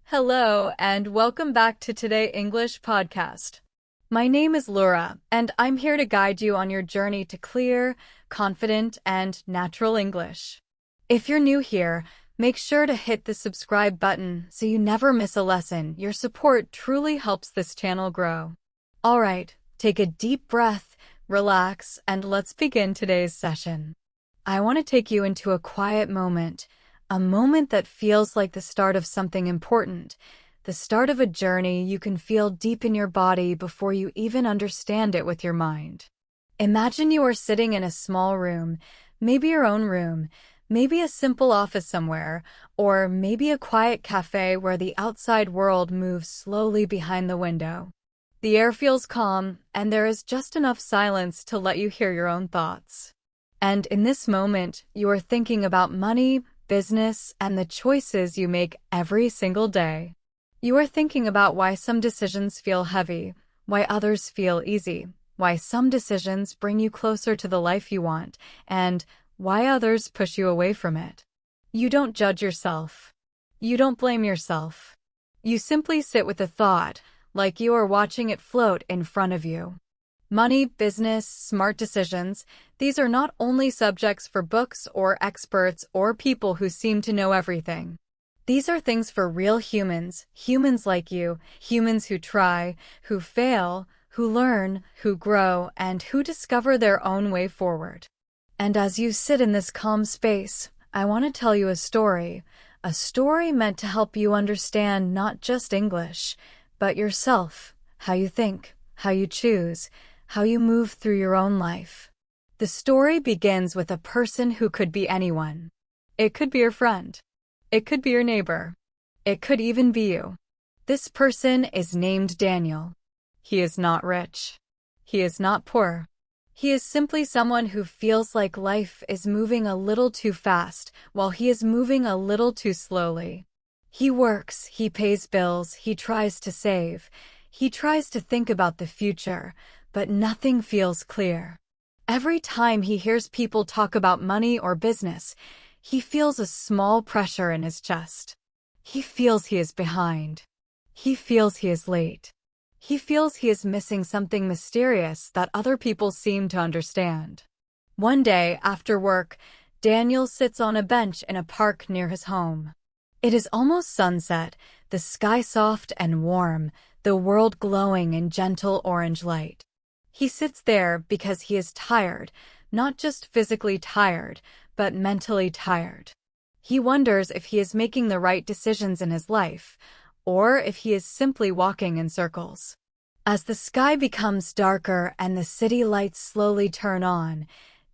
Hello, and welcome back to Today English podcast. My name is Laura, and I'm here to guide you on your journey to clear, confident, and natural English. If you're new here, make sure to hit the subscribe button so you never miss a lesson. Your support truly helps this channel grow. All right, take a deep breath, relax, and let's begin today's session. I want to take you into a quiet moment. A moment that feels like the start of something important, the start of a journey you can feel deep in your body before you even understand it with your mind. Imagine you are sitting in a small room, maybe your own room, maybe a simple office somewhere, or maybe a quiet cafe where the outside world moves slowly behind the window. The air feels calm, and there is just enough silence to let you hear your own thoughts. And in this moment, you are thinking about money, business, and the choices you make every single day. You are thinking about why some decisions feel heavy, why others feel easy, why some decisions bring you closer to the life you want, and why others push you away from it. You don't judge yourself. You don't blame yourself. You simply sit with the thought, like you are watching it float in front of you. Money, business, smart decisions, these are not only subjects for books or experts or people who seem to know everything. These are things for real humans, humans like you, humans who try, who fail, who learn, who grow, and who discover their own way forward. And as you sit in this calm space, I want to tell you a story meant to help you understand not just English, but yourself, how you think, how you choose, how you move through your own life. The story begins with a person who could be anyone. It could be your friend. It could be your neighbor. It could even be you. This person is named Daniel. He is not rich. He is not poor. He is simply someone who feels like life is moving a little too fast while he is moving a little too slowly. He works, he pays bills, he tries to save. He tries to think about the future, but nothing feels clear. Every time he hears people talk about money or business, he feels a small pressure in his chest. He feels he is behind. He feels he is late. He feels he is missing something mysterious that other people seem to understand. One day, after work, Daniel sits on a bench in a park near his home. It is almost sunset, the sky soft and warm, the world glowing in gentle orange light. He sits there because he is tired, not just physically tired, but mentally tired. He wonders if he is making the right decisions in his life, or if he is simply walking in circles. As the sky becomes darker and the city lights slowly turn on,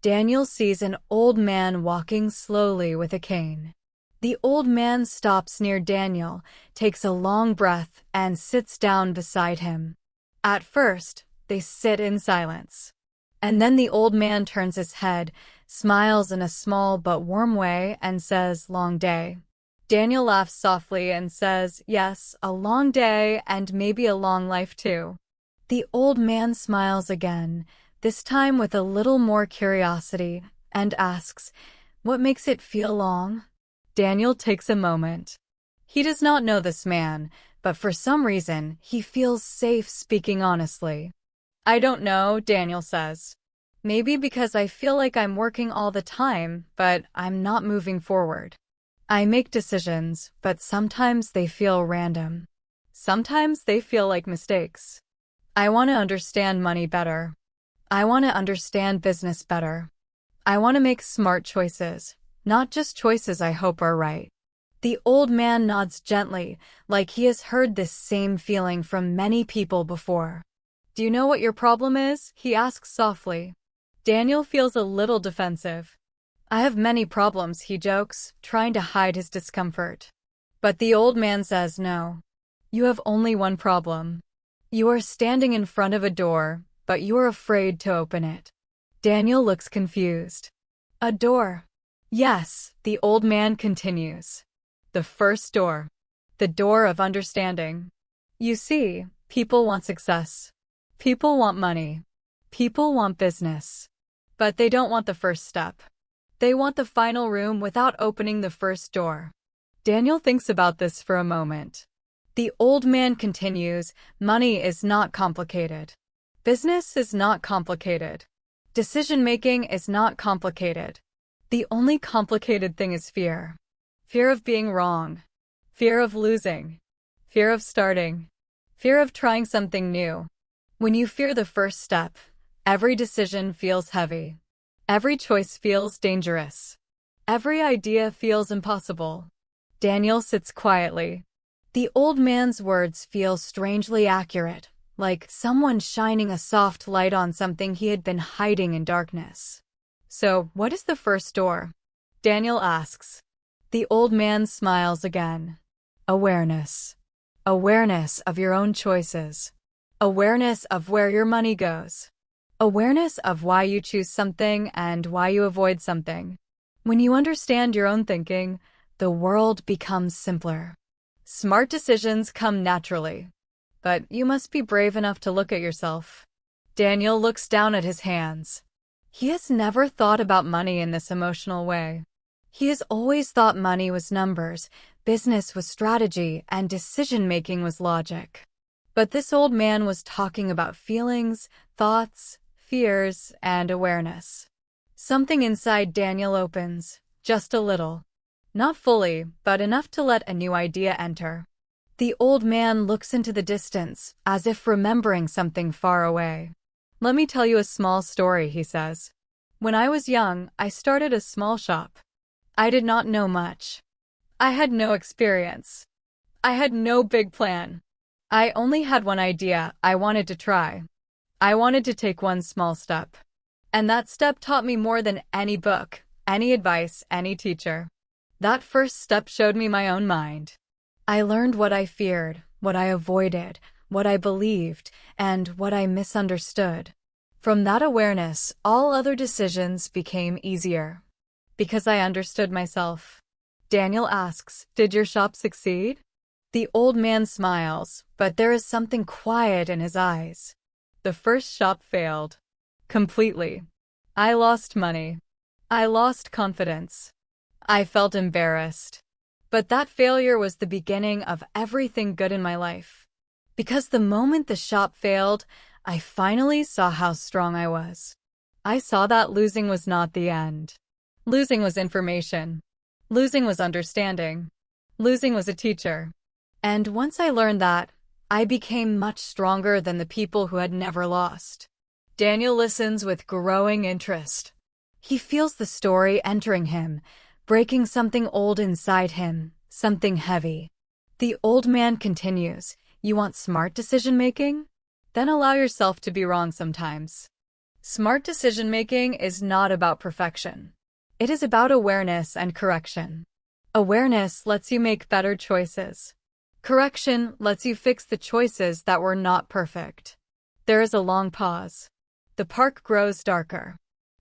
Daniel sees an old man walking slowly with a cane. The old man stops near Daniel, takes a long breath, and sits down beside him. At first, they sit in silence. And then the old man turns his head, smiles in a small but warm way, and says, "Long day." Daniel laughs softly and says, "Yes, a long day and maybe a long life too." The old man smiles again, this time with a little more curiosity, and asks, "What makes it feel long?" Daniel takes a moment. He does not know this man, but for some reason, he feels safe speaking honestly. "I don't know," Daniel says. "Maybe because I feel like I'm working all the time, but I'm not moving forward. I make decisions, but sometimes they feel random. Sometimes they feel like mistakes. I want to understand money better. I want to understand business better. I want to make smart choices, not just choices I hope are right." The old man nods gently, like he has heard this same feeling from many people before. "Do you know what your problem is?" he asks softly. Daniel feels a little defensive. "I have many problems," he jokes, trying to hide his discomfort. But the old man says no. "You have only one problem. You are standing in front of a door, but you are afraid to open it." Daniel looks confused. "A door?" "Yes," the old man continues. "The first door. The door of understanding. You see, people want success. People want money. People want business. But they don't want the first step. They want the final room without opening the first door." Daniel thinks about this for a moment. The old man continues, money is not complicated. Business is not complicated. Decision-making is not complicated. The only complicated thing is fear. Fear of being wrong. Fear of losing. Fear of starting. Fear of trying something new. When you fear the first step, every decision feels heavy. Every choice feels dangerous. Every idea feels impossible. Daniel sits quietly. The old man's words feel strangely accurate, like someone shining a soft light on something he had been hiding in darkness. So, what is the first door? Daniel asks. The old man smiles again. Awareness. Awareness of your own choices. Awareness of where your money goes. Awareness of why you choose something and why you avoid something. When you understand your own thinking, the world becomes simpler. Smart decisions come naturally. But you must be brave enough to look at yourself. Daniel looks down at his hands. He has never thought about money in this emotional way. He has always thought money was numbers, business was strategy, and decision-making was logic. But this old man was talking about feelings, thoughts, fears, and awareness. Something inside Daniel opens, just a little. Not fully, but enough to let a new idea enter. The old man looks into the distance, as if remembering something far away. Let me tell you a small story, he says. When I was young, I started a small shop. I did not know much. I had no experience. I had no big plan. I only had one idea I wanted to try. I wanted to take one small step. And that step taught me more than any book, any advice, any teacher. That first step showed me my own mind. I learned what I feared, what I avoided, what I believed, and what I misunderstood. From that awareness, all other decisions became easier. Because I understood myself. Daniel asks, did your shop succeed? The old man smiles, but there is something quiet in his eyes. The first shop failed. Completely. I lost money. I lost confidence. I felt embarrassed. But that failure was the beginning of everything good in my life. Because the moment the shop failed, I finally saw how strong I was. I saw that losing was not the end. Losing was information. Losing was understanding. Losing was a teacher. And once I learned that, I became much stronger than the people who had never lost. Daniel listens with growing interest. He feels the story entering him, breaking something old inside him, something heavy. The old man continues, you want smart decision-making? Then allow yourself to be wrong sometimes. Smart decision-making is not about perfection. It is about awareness and correction. Awareness lets you make better choices. Correction lets you fix the choices that were not perfect. There is a long pause. The park grows darker.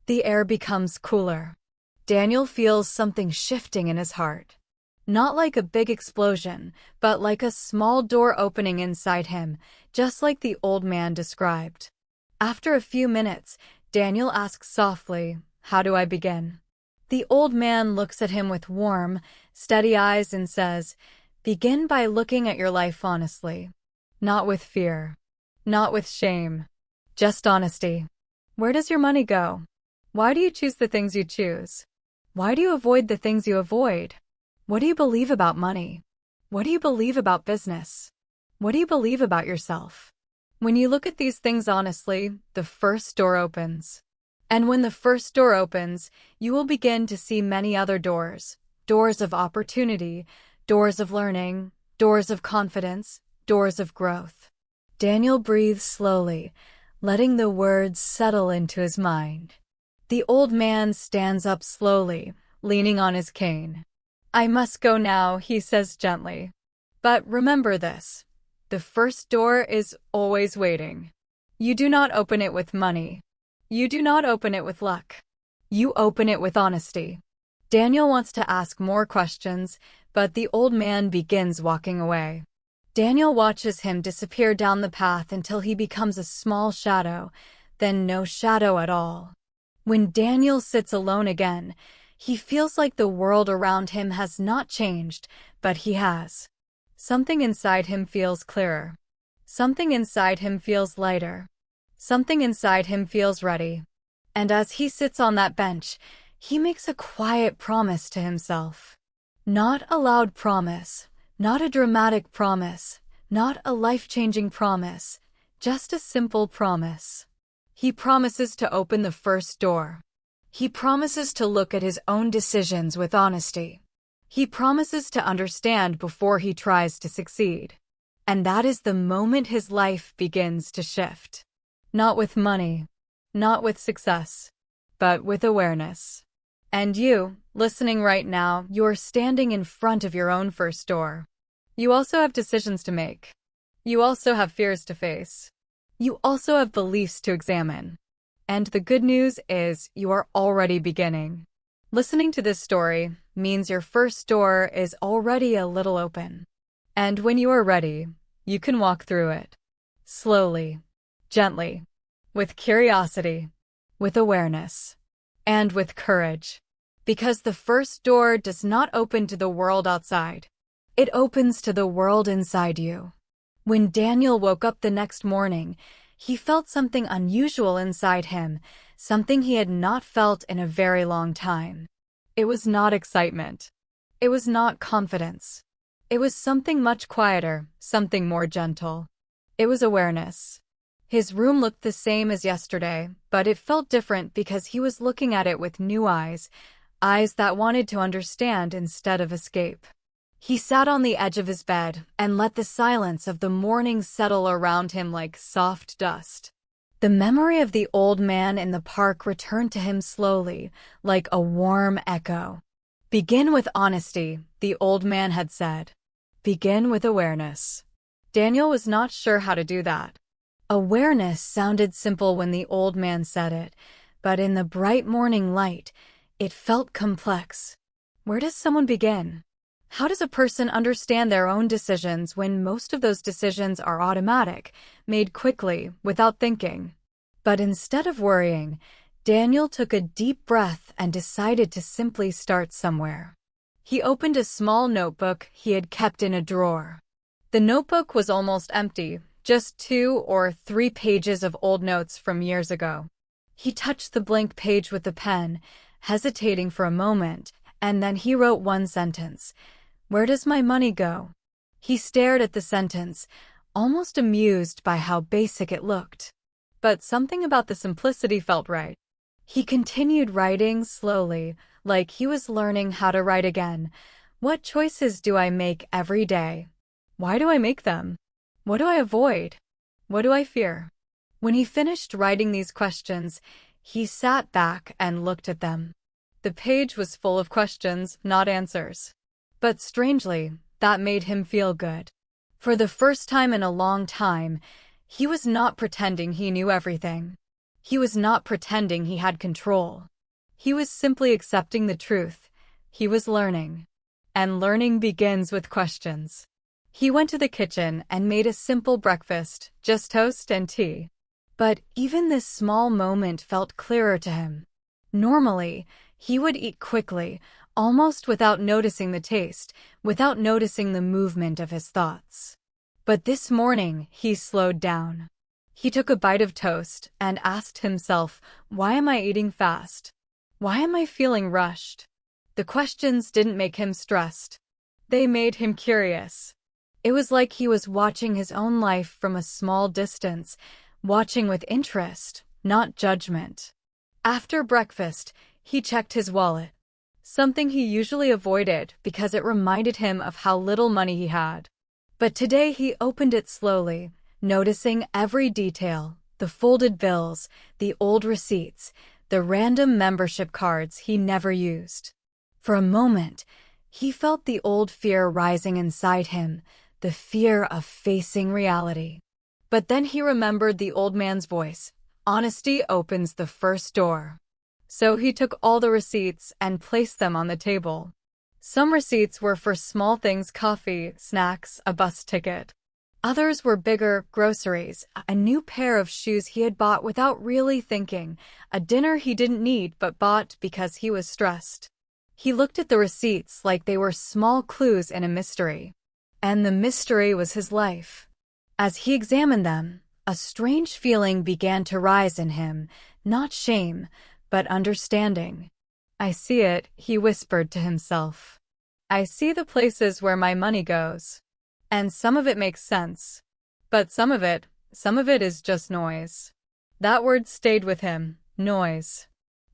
The air becomes cooler. Daniel feels something shifting in his heart. Not like a big explosion, but like a small door opening inside him, just like the old man described. After a few minutes, Daniel asks softly, how do I begin? The old man looks at him with warm, steady eyes and says, begin by looking at your life honestly. Not with fear. Not with shame. Just honesty. Where does your money go? Why do you choose the things you choose? Why do you avoid the things you avoid? What do you believe about money? What do you believe about business? What do you believe about yourself? When you look at these things honestly, the first door opens. And when the first door opens, you will begin to see many other doors. Doors of opportunity, doors of learning, doors of confidence, doors of growth. Daniel breathes slowly, letting the words settle into his mind. The old man stands up slowly, leaning on his cane. I must go now, he says gently. But remember this. The first door is always waiting. You do not open it with money. You do not open it with luck. You open it with honesty. Daniel wants to ask more questions, but the old man begins walking away. Daniel watches him disappear down the path until he becomes a small shadow, then no shadow at all. When Daniel sits alone again, he feels like the world around him has not changed, but he has. Something inside him feels clearer. Something inside him feels lighter. Something inside him feels ready. And as he sits on that bench, he makes a quiet promise to himself. Not a loud promise, not a dramatic promise, not a life-changing promise, just a simple promise. He promises to open the first door. He promises to look at his own decisions with honesty. He promises to understand before he tries to succeed. And that is the moment his life begins to shift. Not with money, not with success, but with awareness. And you, listening right now, you're standing in front of your own first door. You also have decisions to make. You also have fears to face. You also have beliefs to examine. And the good news is you are already beginning. Listening to this story means your first door is already a little open. And when you are ready, you can walk through it. Slowly, gently, with curiosity, with awareness, and with courage. Because the first door does not open to the world outside. It opens to the world inside you. When Daniel woke up the next morning, he felt something unusual inside him, something he had not felt in a very long time. It was not excitement. It was not confidence. It was something much quieter, something more gentle. It was awareness. His room looked the same as yesterday, but it felt different because he was looking at it with new eyes, eyes that wanted to understand instead of escape. He sat on the edge of his bed and let the silence of the morning settle around him like soft dust. The memory of the old man in the park returned to him slowly, like a warm echo. Begin with honesty, the old man had said. Begin with awareness. Daniel was not sure how to do that. Awareness sounded simple when the old man said it, but in the bright morning light, it felt complex. Where does someone begin? How does a person understand their own decisions when most of those decisions are automatic, made quickly, without thinking? But instead of worrying, Daniel took a deep breath and decided to simply start somewhere. He opened a small notebook he had kept in a drawer. The notebook was almost empty, just 2 or 3 pages of old notes from years ago. He touched the blank page with the pen, hesitating for a moment, and then he wrote one sentence. Where does my money go? He stared at the sentence, almost amused by how basic it looked. But something about the simplicity felt right. He continued writing slowly, like he was learning how to write again. What choices do I make every day? Why do I make them? What do I avoid? What do I fear? When he finished writing these questions, he sat back and looked at them. The page was full of questions, not answers. But strangely, that made him feel good. For the first time in a long time, he was not pretending he knew everything. He was not pretending he had control. He was simply accepting the truth. He was learning. And learning begins with questions. He went to the kitchen and made a simple breakfast, just toast and tea. But even this small moment felt clearer to him. Normally, he would eat quickly, almost without noticing the taste, without noticing the movement of his thoughts. But this morning, he slowed down. He took a bite of toast and asked himself, why am I eating fast? Why am I feeling rushed? The questions didn't make him stressed. They made him curious. It was like he was watching his own life from a small distance, watching with interest, not judgment. After breakfast, he checked his wallet. Something he usually avoided because it reminded him of how little money he had. But today he opened it slowly, noticing every detail, the folded bills, the old receipts, the random membership cards he never used. For a moment, he felt the old fear rising inside him, the fear of facing reality. But then he remembered the old man's voice, "Honesty opens the first door." So he took all the receipts and placed them on the table. Some receipts were for small things: coffee, snacks, a bus ticket. Others were bigger: groceries, a new pair of shoes he had bought without really thinking, a dinner he didn't need but bought because he was stressed. He looked at the receipts like they were small clues in a mystery. and the mystery was his life. As he examined them, a strange feeling began to rise in him, not shame, but understanding. "I see it," he whispered to himself. "I see the places where my money goes. And some of it makes sense. But some of it is just noise." That word stayed with him, noise.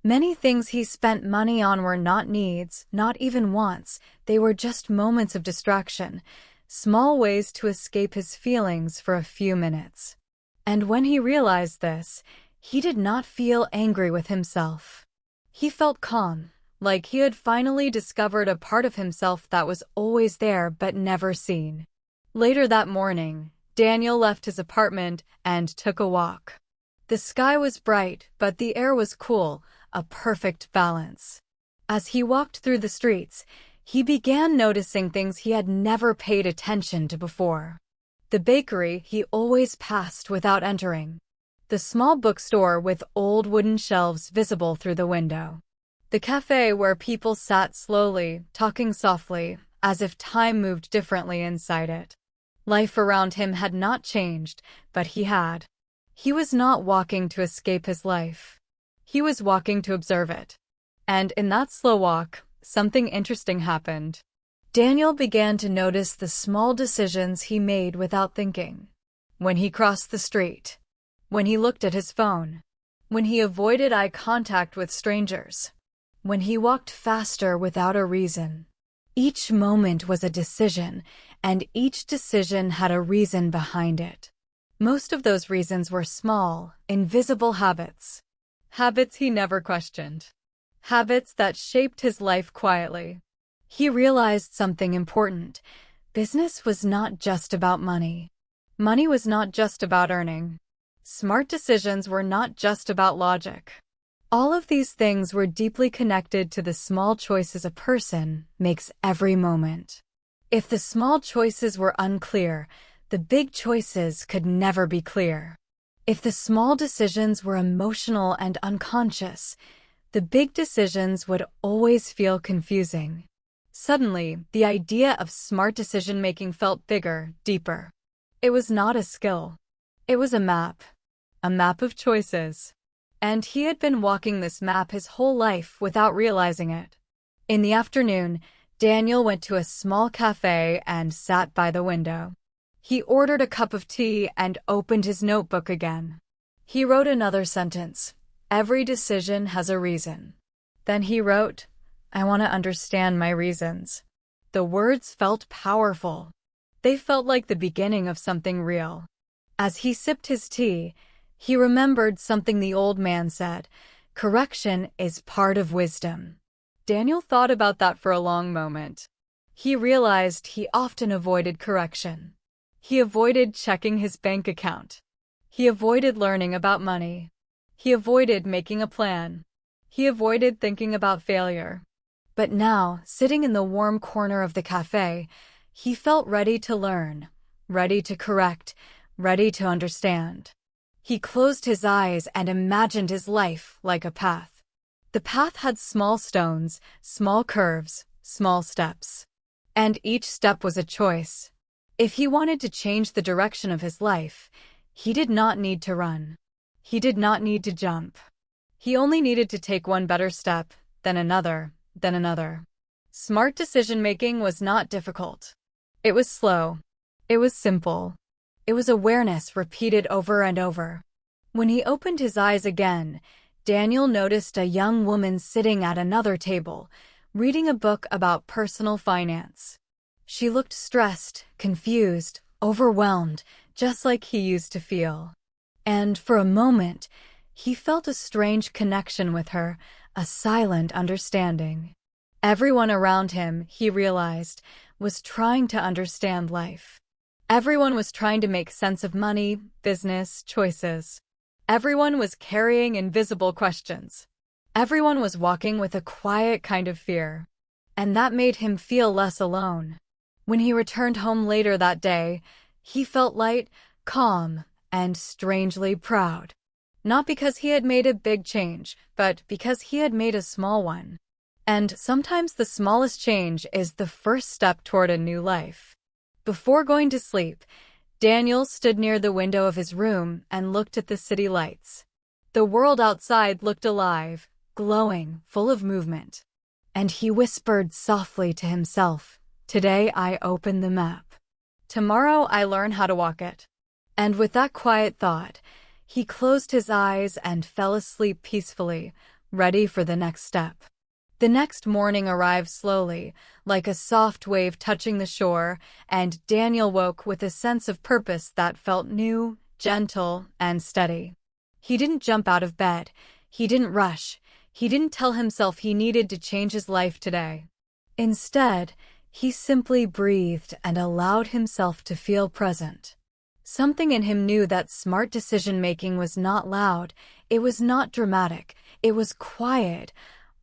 Many things he spent money on were not needs, not even wants. They were just moments of distraction, small ways to escape his feelings for a few minutes. And when he realized this, he did not feel angry with himself. He felt calm, like he had finally discovered a part of himself that was always there but never seen. Later that morning, Daniel left his apartment and took a walk. The sky was bright, but the air was cool, a perfect balance. As he walked through the streets, he began noticing things he had never paid attention to before. The bakery he always passed without entering. The small bookstore with old wooden shelves visible through the window. The cafe where people sat slowly, talking softly, as if time moved differently inside it. Life around him had not changed, but he had. He was not walking to escape his life. He was walking to observe it. And in that slow walk, something interesting happened. Daniel began to notice the small decisions he made without thinking. When he crossed the street. When he looked at his phone. When he avoided eye contact with strangers. When he walked faster without a reason. Each moment was a decision, and each decision had a reason behind it. Most of those reasons were small, invisible habits. Habits he never questioned. Habits that shaped his life quietly. He realized something important. Business was not just about money. Money was not just about earning. Smart decisions were not just about logic. All of these things were deeply connected to the small choices a person makes every moment. If the small choices were unclear, the big choices could never be clear. If the small decisions were emotional and unconscious, the big decisions would always feel confusing. Suddenly, the idea of smart decision-making felt bigger, deeper. It was not a skill. It was a map of choices. And he had been walking this map his whole life without realizing it. In the afternoon, Daniel went to a small cafe and sat by the window. He ordered a cup of tea and opened his notebook again. He wrote another sentence. "Every decision has a reason." Then he wrote, "I want to understand my reasons." The words felt powerful. They felt like the beginning of something real. As he sipped his tea, he remembered something the old man said, "Correction is part of wisdom." Daniel thought about that for a long moment. He realized he often avoided correction. He avoided checking his bank account. He avoided learning about money. He avoided making a plan. He avoided thinking about failure. But now, sitting in the warm corner of the cafe, he felt ready to learn, ready to correct, ready to understand. He closed his eyes and imagined his life like a path. The path had small stones, small curves, small steps. And each step was a choice. If he wanted to change the direction of his life, he did not need to run. He did not need to jump. He only needed to take one better step, then another, then another. Smart decision-making was not difficult. It was slow. It was simple. It was awareness repeated over and over. When he opened his eyes again, Daniel noticed a young woman sitting at another table, reading a book about personal finance. She looked stressed, confused, overwhelmed, just like he used to feel. And for a moment, he felt a strange connection with her, a silent understanding. Everyone around him, he realized, was trying to understand life. Everyone was trying to make sense of money, business, choices. Everyone was carrying invisible questions. Everyone was walking with a quiet kind of fear. And that made him feel less alone. When he returned home later that day, he felt light, calm, and strangely proud. Not because he had made a big change, but because he had made a small one. And sometimes the smallest change is the first step toward a new life. Before going to sleep, Daniel stood near the window of his room and looked at the city lights. The world outside looked alive, glowing, full of movement. And he whispered softly to himself, "Today I open the map. Tomorrow I learn how to walk it." And with that quiet thought, he closed his eyes and fell asleep peacefully, ready for the next step. The next morning arrived slowly, like a soft wave touching the shore, and Daniel woke with a sense of purpose that felt new, gentle, and steady. He didn't jump out of bed. He didn't rush. He didn't tell himself he needed to change his life today. Instead, he simply breathed and allowed himself to feel present. Something in him knew that smart decision-making was not loud, it was not dramatic, it was quiet,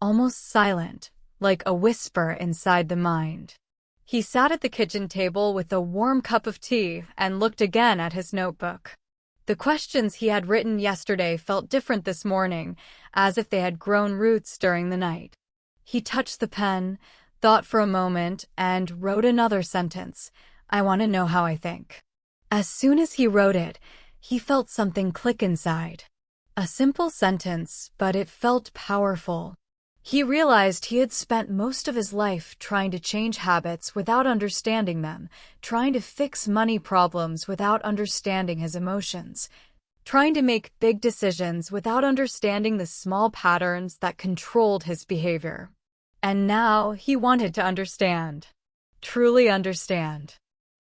almost silent, like a whisper inside the mind. He sat at the kitchen table with a warm cup of tea and looked again at his notebook. The questions he had written yesterday felt different this morning, as if they had grown roots during the night. He touched the pen, thought for a moment, and wrote another sentence. "I want to know how I think." As soon as he wrote it, he felt something click inside. A simple sentence, but it felt powerful. He realized he had spent most of his life trying to change habits without understanding them, trying to fix money problems without understanding his emotions, trying to make big decisions without understanding the small patterns that controlled his behavior. And now he wanted to understand. Truly understand.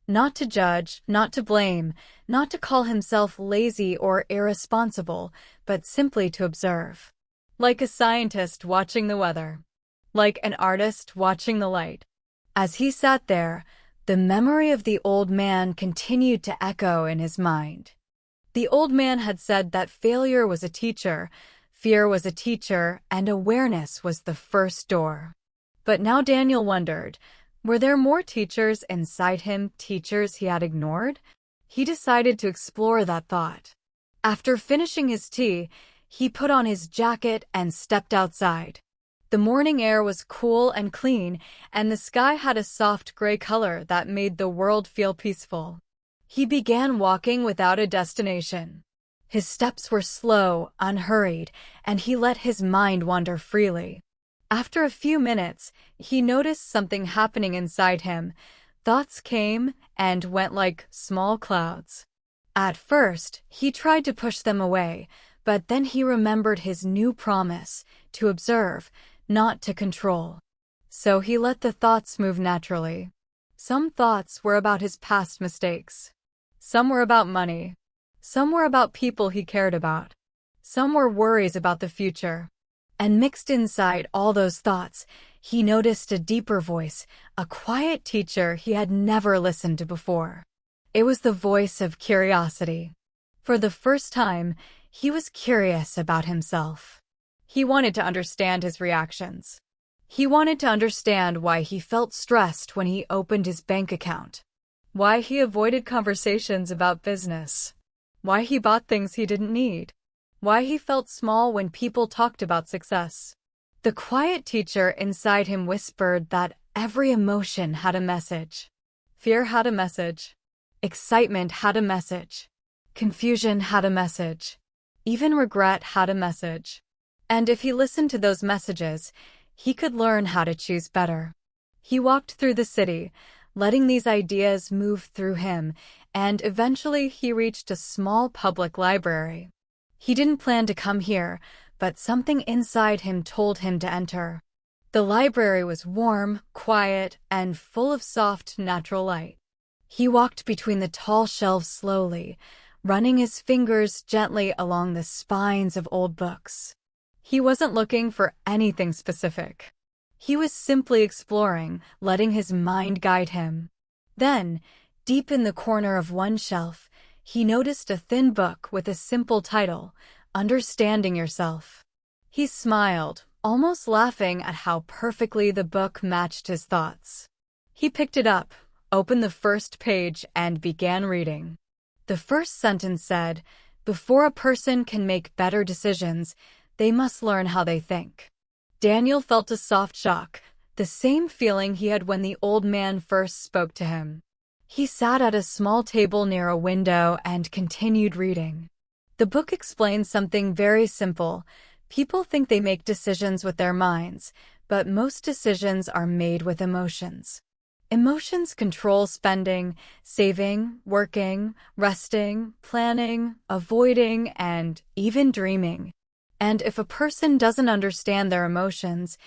Not to judge, not to blame, not to call himself lazy or irresponsible, but simply to observe. Like a scientist watching the weather. Like an artist watching the light. As he sat there, the memory of the old man continued to echo in his mind. The old man had said that failure was a teacher, fear was a teacher, and awareness was the first door. But now Daniel wondered, were there more teachers inside him, teachers he had ignored? He decided to explore that thought. After finishing his tea, he put on his jacket and stepped outside. The morning air was cool and clean, and the sky had a soft gray color that made the world feel peaceful. He began walking without a destination. His steps were slow, unhurried, and he let his mind wander freely. After a few minutes, he noticed something happening inside him. Thoughts came and went like small clouds. At first, he tried to push them away, but then he remembered his new promise, to observe, not to control. So he let the thoughts move naturally. Some thoughts were about his past mistakes. Some were about money. Some were about people he cared about. Some were worries about the future. And mixed inside all those thoughts, he noticed a deeper voice, a quiet teacher he had never listened to before. It was the voice of curiosity. For the first time, he was curious about himself. He wanted to understand his reactions. He wanted to understand why he felt stressed when he opened his bank account, why he avoided conversations about business, why he bought things he didn't need, why he felt small when people talked about success. The quiet teacher inside him whispered that every emotion had a message. Fear had a message. Excitement had a message. Confusion had a message. Even regret had a message. And if he listened to those messages, he could learn how to choose better. He walked through the city, letting these ideas move through him, and eventually he reached a small public library. He didn't plan to come here, but something inside him told him to enter. The library was warm, quiet, and full of soft, natural light. He walked between the tall shelves slowly, running his fingers gently along the spines of old books. He wasn't looking for anything specific. He was simply exploring, letting his mind guide him. Then, deep in the corner of one shelf, he noticed a thin book with a simple title, Understanding Yourself. He smiled, almost laughing at how perfectly the book matched his thoughts. He picked it up, opened the first page, and began reading. The first sentence said, "Before a person can make better decisions, they must learn how they think." Daniel felt a soft shock, the same feeling he had when the old man first spoke to him. He sat at a small table near a window and continued reading. The book explains something very simple. People think they make decisions with their minds, but most decisions are made with emotions. Emotions control spending, saving, working, resting, planning, avoiding, and even dreaming. And if a person doesn't understand their emotions,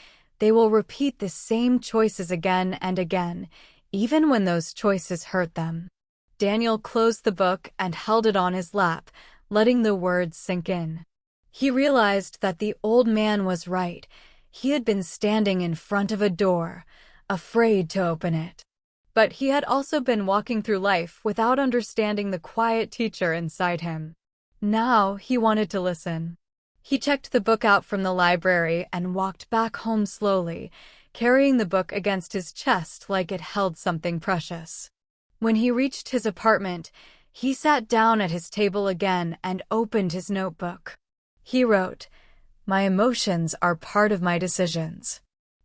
they will repeat the same choices again and again, even when those choices hurt them. Daniel closed the book and held it on his lap, letting the words sink in. He realized that the old man was right. He had been standing in front of a door, afraid to open it. But he had also been walking through life without understanding the quiet teacher inside him. Now he wanted to listen. He checked the book out from the library and walked back home slowly, carrying the book against his chest like it held something precious. When he reached his apartment, he sat down at his table again and opened his notebook. He wrote, "My emotions are part of my decisions.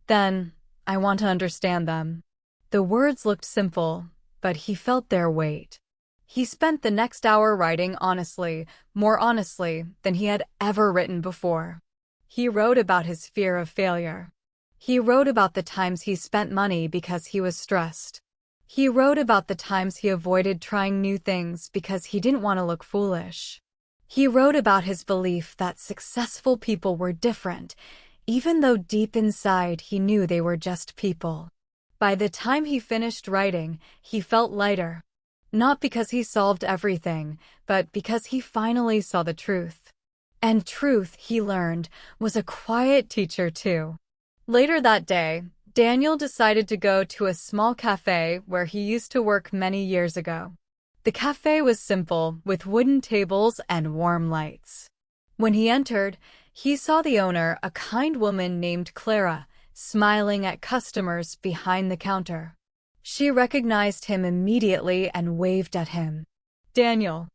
Then, I want to understand them." The words looked simple, but he felt their weight. He spent the next hour writing honestly, more honestly than he had ever written before. He wrote about his fear of failure. He wrote about the times he spent money because he was stressed. He wrote about the times he avoided trying new things because he didn't want to look foolish. He wrote about his belief that successful people were different, even though deep inside he knew they were just people. By the time he finished writing, he felt lighter. Not because he solved everything, but because he finally saw the truth. And truth, he learned, was a quiet teacher too. Later that day, Daniel decided to go to a small cafe where he used to work many years ago. The cafe was simple, with wooden tables and warm lights. When he entered, he saw the owner, a kind woman named Clara, smiling at customers behind the counter. She recognized him immediately and waved at him. "Daniel,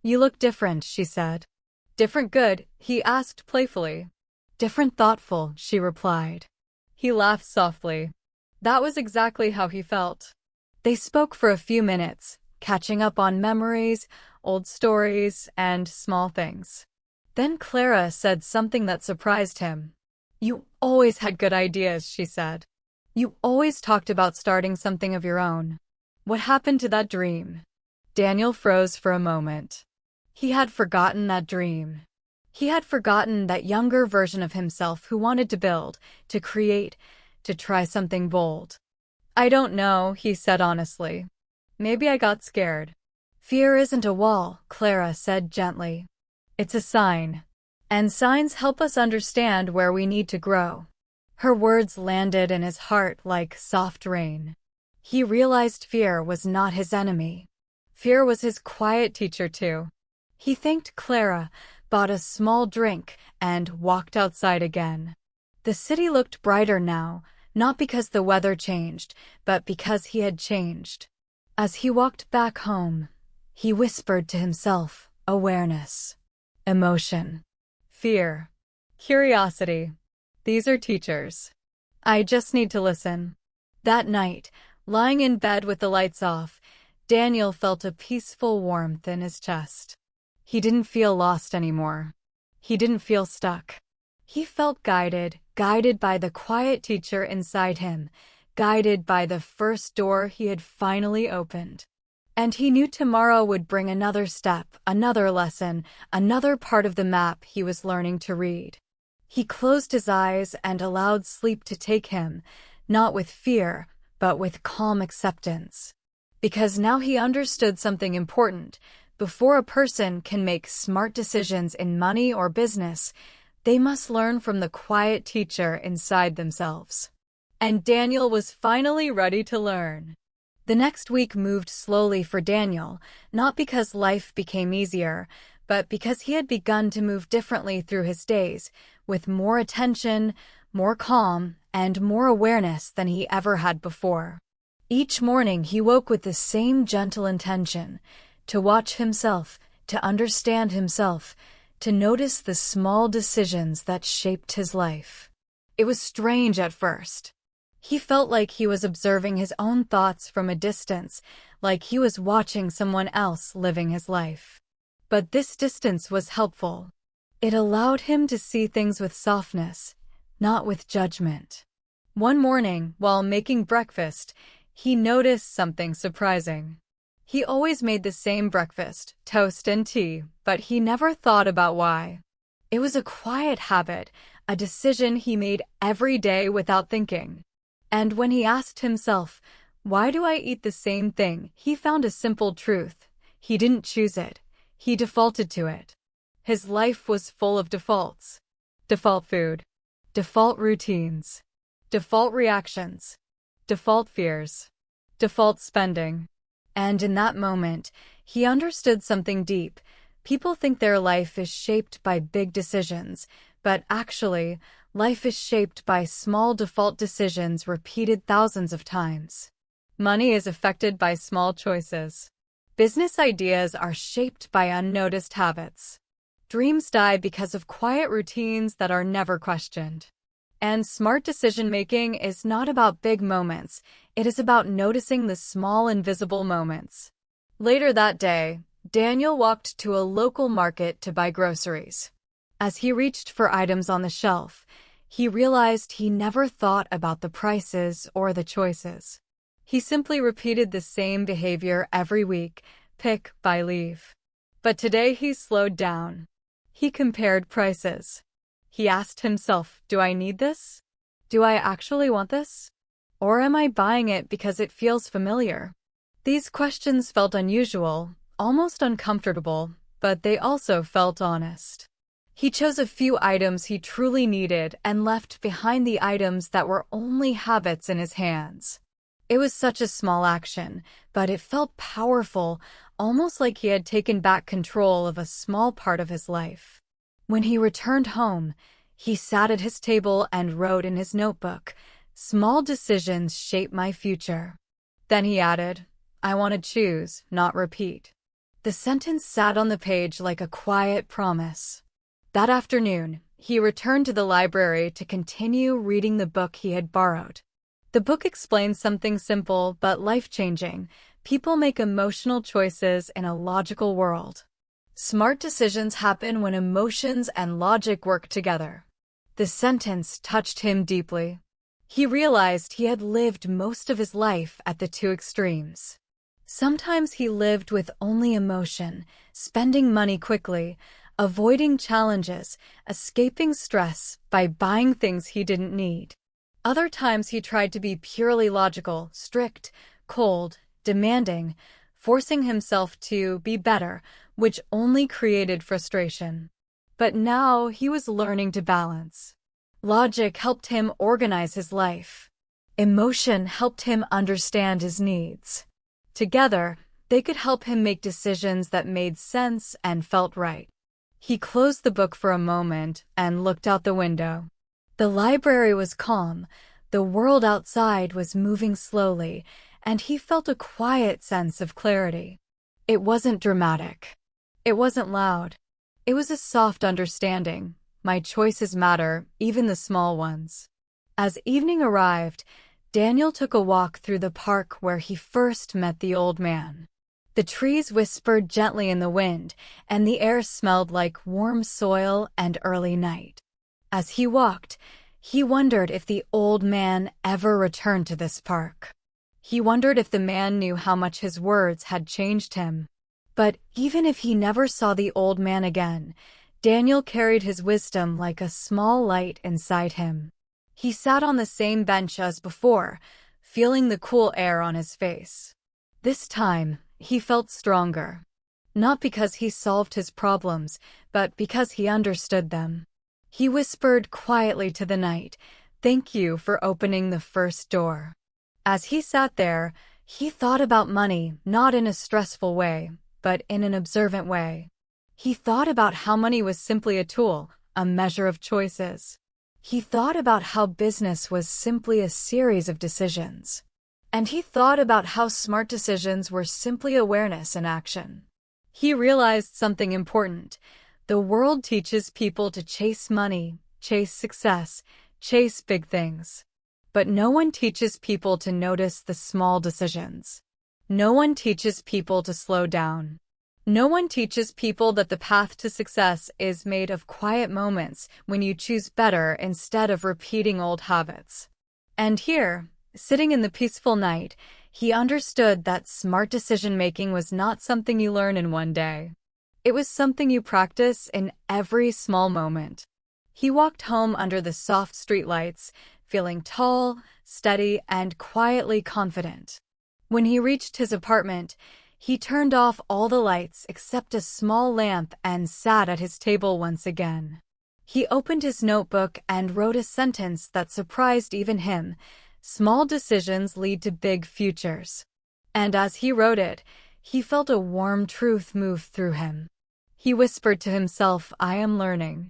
you look different," she said. "Different good?" he asked playfully. "Different thoughtful," she replied. He laughed softly. That was exactly how he felt. They spoke for a few minutes, catching up on memories, old stories, and small things. Then Clara said something that surprised him. "You always had good ideas," she said. "You always talked about starting something of your own. What happened to that dream?" Daniel froze for a moment. He had forgotten that dream. He had forgotten that younger version of himself who wanted to build, to create, to try something bold. "I don't know," he said honestly. "Maybe I got scared." "Fear isn't a wall," Clara said gently. "It's a sign. And signs help us understand where we need to grow." Her words landed in his heart like soft rain. He realized fear was not his enemy. Fear was his quiet teacher too. He thanked Clara, bought a small drink, and walked outside again. The city looked brighter now, not because the weather changed, but because he had changed. As he walked back home, he whispered to himself, awareness, emotion, fear, curiosity. These are teachers. I just need to listen. That night, lying in bed with the lights off, Daniel felt a peaceful warmth in his chest. He didn't feel lost anymore. He didn't feel stuck. He felt guided by the quiet teacher inside him, guided by the first door he had finally opened. And he knew tomorrow would bring another step, another lesson, another part of the map he was learning to read. He closed his eyes and allowed sleep to take him, not with fear, but with calm acceptance. Because now he understood something important. Before a person can make smart decisions in money or business, they must learn from the quiet teacher inside themselves. And Daniel was finally ready to learn. The next week moved slowly for Daniel, not because life became easier, but because he had begun to move differently through his days, with more attention, more calm, and more awareness than he ever had before. Each morning he woke with the same gentle intention, to watch himself, to understand himself, to notice the small decisions that shaped his life. It was strange at first. He felt like he was observing his own thoughts from a distance, like he was watching someone else living his life. But this distance was helpful. It allowed him to see things with softness, not with judgment. One morning, while making breakfast, he noticed something surprising. He always made the same breakfast, toast and tea, but he never thought about why. It was a quiet habit, a decision he made every day without thinking. And when he asked himself, "Why do I eat the same thing?" he found a simple truth. He didn't choose it. He defaulted to it. His life was full of defaults. Default food. Default routines. Default reactions. Default fears. Default spending. And in that moment, he understood something deep. People think their life is shaped by big decisions, but actually, life is shaped by small default decisions repeated thousands of times. Money is affected by small choices. Business ideas are shaped by unnoticed habits. Dreams die because of quiet routines that are never questioned. And smart decision-making is not about big moments. It is about noticing the small, invisible moments. Later that day, Daniel walked to a local market to buy groceries. As he reached for items on the shelf, he realized he never thought about the prices or the choices. He simply repeated the same behavior every week: pick, buy, leave. But today he slowed down. He compared prices. He asked himself, do I need this? Do I actually want this? Or am I buying it because it feels familiar? These questions felt unusual, almost uncomfortable, but they also felt honest. He chose a few items he truly needed and left behind the items that were only habits in his hands. It was such a small action, but it felt powerful, almost like he had taken back control of a small part of his life. When he returned home, he sat at his table and wrote in his notebook, "Small decisions shape my future." Then he added, "I want to choose, not repeat." The sentence sat on the page like a quiet promise. That afternoon, he returned to the library to continue reading the book he had borrowed. The book explains something simple but life-changing. People make emotional choices in a logical world. Smart decisions happen when emotions and logic work together. The sentence touched him deeply. He realized he had lived most of his life at the two extremes. Sometimes he lived with only emotion, spending money quickly, avoiding challenges, escaping stress by buying things he didn't need. Other times he tried to be purely logical, strict, cold, demanding, forcing himself to be better, which only created frustration. But now he was learning to balance. Logic helped him organize his life. Emotion helped him understand his needs. Together, they could help him make decisions that made sense and felt right. He closed the book for a moment and looked out the window. The library was calm, the world outside was moving slowly, and he felt a quiet sense of clarity. It wasn't dramatic. It wasn't loud. It was a soft understanding. My choices matter, even the small ones. As evening arrived, Daniel took a walk through the park where he first met the old man. The trees whispered gently in the wind, and the air smelled like warm soil and early night. As he walked, he wondered if the old man ever returned to this park. He wondered if the man knew how much his words had changed him. But even if he never saw the old man again, Daniel carried his wisdom like a small light inside him. He sat on the same bench as before, feeling the cool air on his face. This time, he felt stronger. Not because he solved his problems, but because he understood them. He whispered quietly to the night, "Thank you for opening the first door." As he sat there, he thought about money, not in a stressful way, but in an observant way. He thought about how money was simply a tool, a measure of choices. He thought about how business was simply a series of decisions. And he thought about how smart decisions were simply awareness in action. He realized something important. The world teaches people to chase money, chase success, chase big things. But no one teaches people to notice the small decisions. No one teaches people to slow down. No one teaches people that the path to success is made of quiet moments when you choose better instead of repeating old habits. And here, sitting in the peaceful night, he understood that smart decision-making was not something you learn in one day. It was something you practice in every small moment. He walked home under the soft streetlights, feeling tall, steady, and quietly confident. When he reached his apartment, he turned off all the lights except a small lamp and sat at his table once again. He opened his notebook and wrote a sentence that surprised even him: "Small decisions lead to big futures." And as he wrote it, he felt a warm truth move through him. He whispered to himself, "I am learning.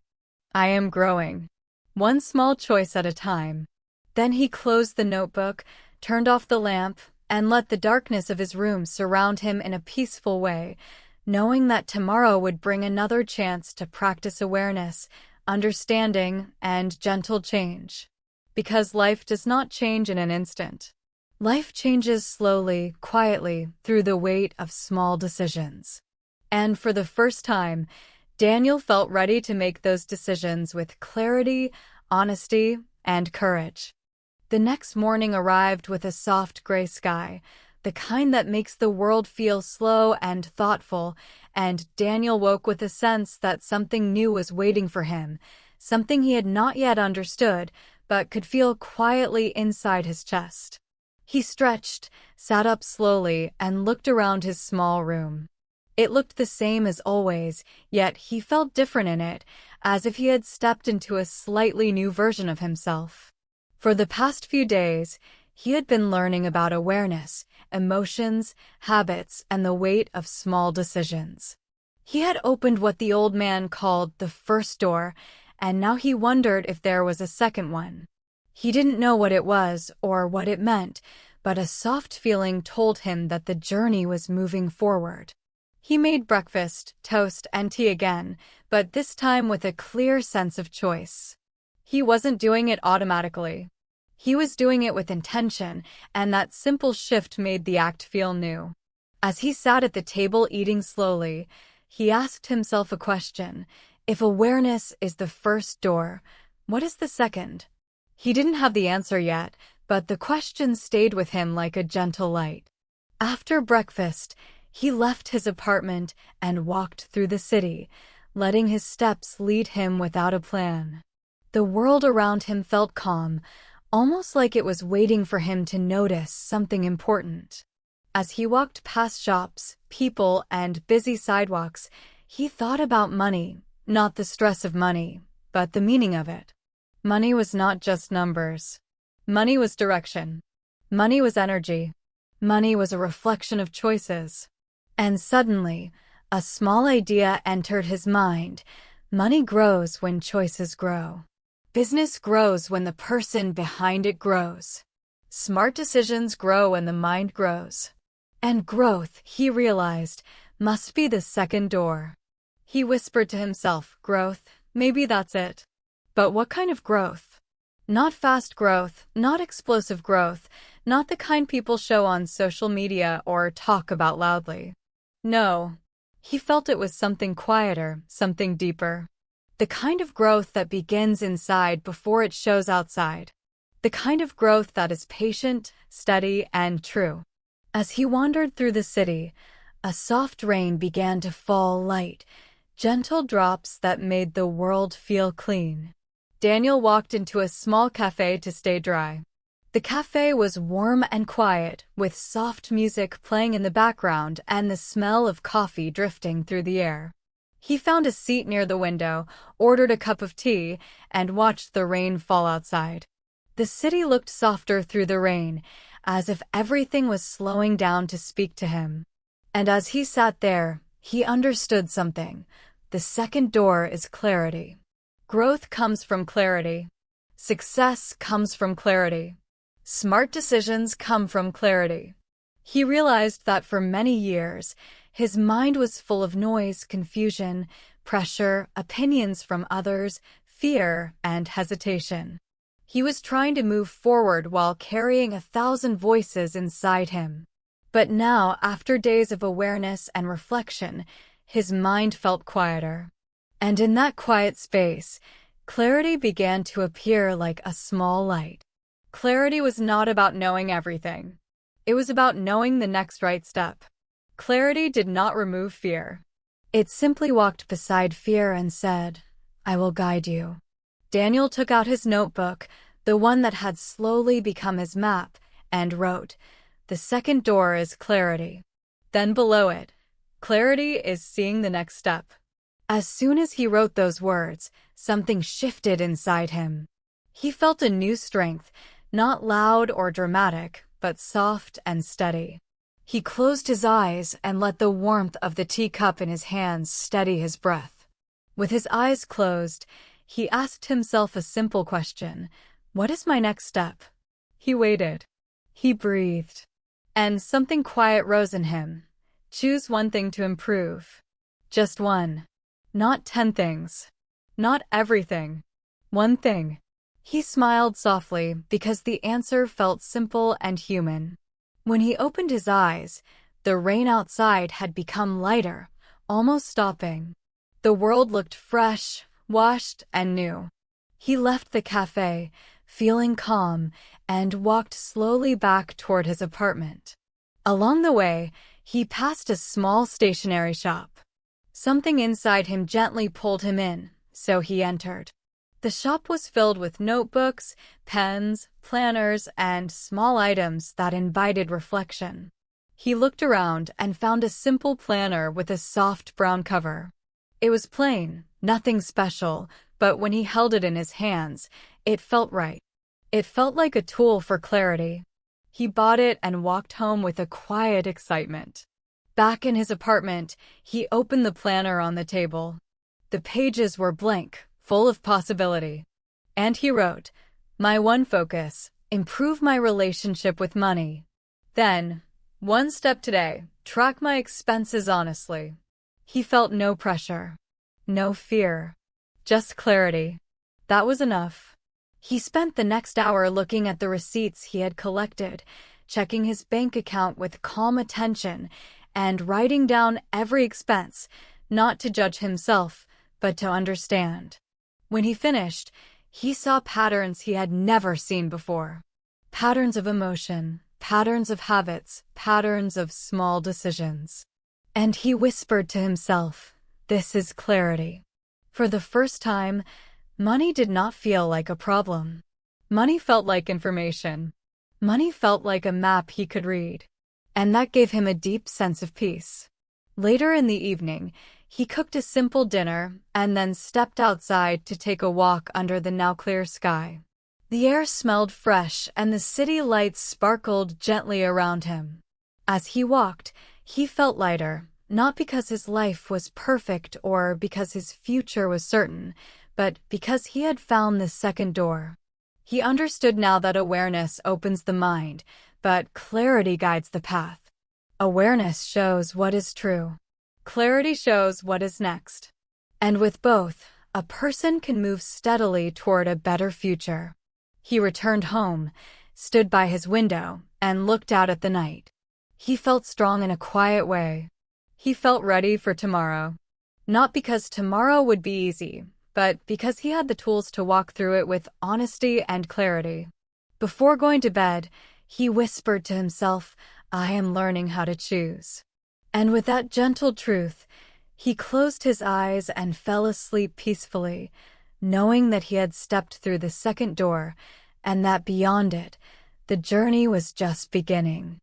I am growing. One small choice at a time." Then he closed the notebook, turned off the lamp, and let the darkness of his room surround him in a peaceful way, knowing that tomorrow would bring another chance to practice awareness, understanding, and gentle change. Because life does not change in an instant. Life changes slowly, quietly, through the weight of small decisions. And for the first time, Daniel felt ready to make those decisions with clarity, honesty, and courage. The next morning arrived with a soft gray sky, the kind that makes the world feel slow and thoughtful, and Daniel woke with a sense that something new was waiting for him, something he had not yet understood, but could feel quietly inside his chest. He stretched, sat up slowly, and looked around his small room. It looked the same as always, yet he felt different in it, as if he had stepped into a slightly new version of himself. For the past few days, he had been learning about awareness, emotions, habits, and the weight of small decisions. He had opened what the old man called the first door, and now he wondered if there was a second one. He didn't know what it was or what it meant, but a soft feeling told him that the journey was moving forward. He made breakfast, toast, and tea again, but this time with a clear sense of choice. He wasn't doing it automatically. He was doing it with intention, and that simple shift made the act feel new. As he sat at the table eating slowly, he asked himself a question: if awareness is the first door, what is the second? He didn't have the answer yet, but the question stayed with him like a gentle light. After breakfast, he left his apartment and walked through the city, letting his steps lead him without a plan. The world around him felt calm, almost like it was waiting for him to notice something important. As he walked past shops, people, and busy sidewalks, he thought about money, not the stress of money, but the meaning of it. Money was not just numbers. Money was direction. Money was energy. Money was a reflection of choices. And suddenly, a small idea entered his mind. Money grows when choices grow. Business grows when the person behind it grows. Smart decisions grow when the mind grows. And growth, he realized, must be the second door. He whispered to himself, growth, maybe that's it. But what kind of growth? Not fast growth, not explosive growth, not the kind people show on social media or talk about loudly. No, he felt it was something quieter, something deeper. The kind of growth that begins inside before it shows outside. The kind of growth that is patient, steady, and true. As he wandered through the city, a soft rain began to fall, light, gentle drops that made the world feel clean. Daniel walked into a small cafe to stay dry. The cafe was warm and quiet, with soft music playing in the background and the smell of coffee drifting through the air. He found a seat near the window, ordered a cup of tea, and watched the rain fall outside. The city looked softer through the rain, as if everything was slowing down to speak to him. And as he sat there, he understood something. The second door is clarity. Growth comes from clarity. Success comes from clarity. Smart decisions come from clarity. He realized that for many years, his mind was full of noise, confusion, pressure, opinions from others, fear, and hesitation. He was trying to move forward while carrying 1,000 voices inside him. But now, after days of awareness and reflection, his mind felt quieter. And in that quiet space, clarity began to appear like a small light. Clarity was not about knowing everything. It was about knowing the next right step. Clarity did not remove fear. It simply walked beside fear and said, "I will guide you." Daniel took out his notebook, the one that had slowly become his map, and wrote, "The second door is clarity." Then below it, "Clarity is seeing the next step." As soon as he wrote those words, something shifted inside him. He felt a new strength, not loud or dramatic, but soft and steady. He closed his eyes and let the warmth of the teacup in his hands steady his breath. With his eyes closed, he asked himself a simple question: what is my next step? He waited. He breathed. And something quiet rose in him. Choose one thing to improve. Just one. Not 10 things. Not everything. One thing. He smiled softly because the answer felt simple and human. When he opened his eyes, the rain outside had become lighter, almost stopping. The world looked fresh, washed, and new. He left the cafe, feeling calm, and walked slowly back toward his apartment. Along the way, he passed a small stationery shop. Something inside him gently pulled him in, so he entered. The shop was filled with notebooks, pens, planners, and small items that invited reflection. He looked around and found a simple planner with a soft brown cover. It was plain, nothing special, but when he held it in his hands, it felt right. It felt like a tool for clarity. He bought it and walked home with a quiet excitement. Back in his apartment, he opened the planner on the table. The pages were blank, full of possibility. And he wrote, "My one focus, improve my relationship with money." Then, "One step today, track my expenses honestly." He felt no pressure, no fear, just clarity. That was enough. He spent the next hour looking at the receipts he had collected, checking his bank account with calm attention, and writing down every expense, not to judge himself, but to understand. When he finished, he saw patterns he had never seen before. Patterns of emotion, patterns of habits, patterns of small decisions. And he whispered to himself, "This is clarity." For the first time, money did not feel like a problem. Money felt like information. Money felt like a map he could read. And that gave him a deep sense of peace. Later in the evening, he cooked a simple dinner and then stepped outside to take a walk under the now clear sky. The air smelled fresh and the city lights sparkled gently around him. As he walked, he felt lighter, not because his life was perfect or because his future was certain, but because he had found the second door. He understood now that awareness opens the mind, but clarity guides the path. Awareness shows what is true. Clarity shows what is next. And with both, a person can move steadily toward a better future. He returned home, stood by his window, and looked out at the night. He felt strong in a quiet way. He felt ready for tomorrow. Not because tomorrow would be easy, but because he had the tools to walk through it with honesty and clarity. Before going to bed, he whispered to himself, "I am learning how to choose." And with that gentle truth, he closed his eyes and fell asleep peacefully, knowing that he had stepped through the second door and that beyond it, the journey was just beginning.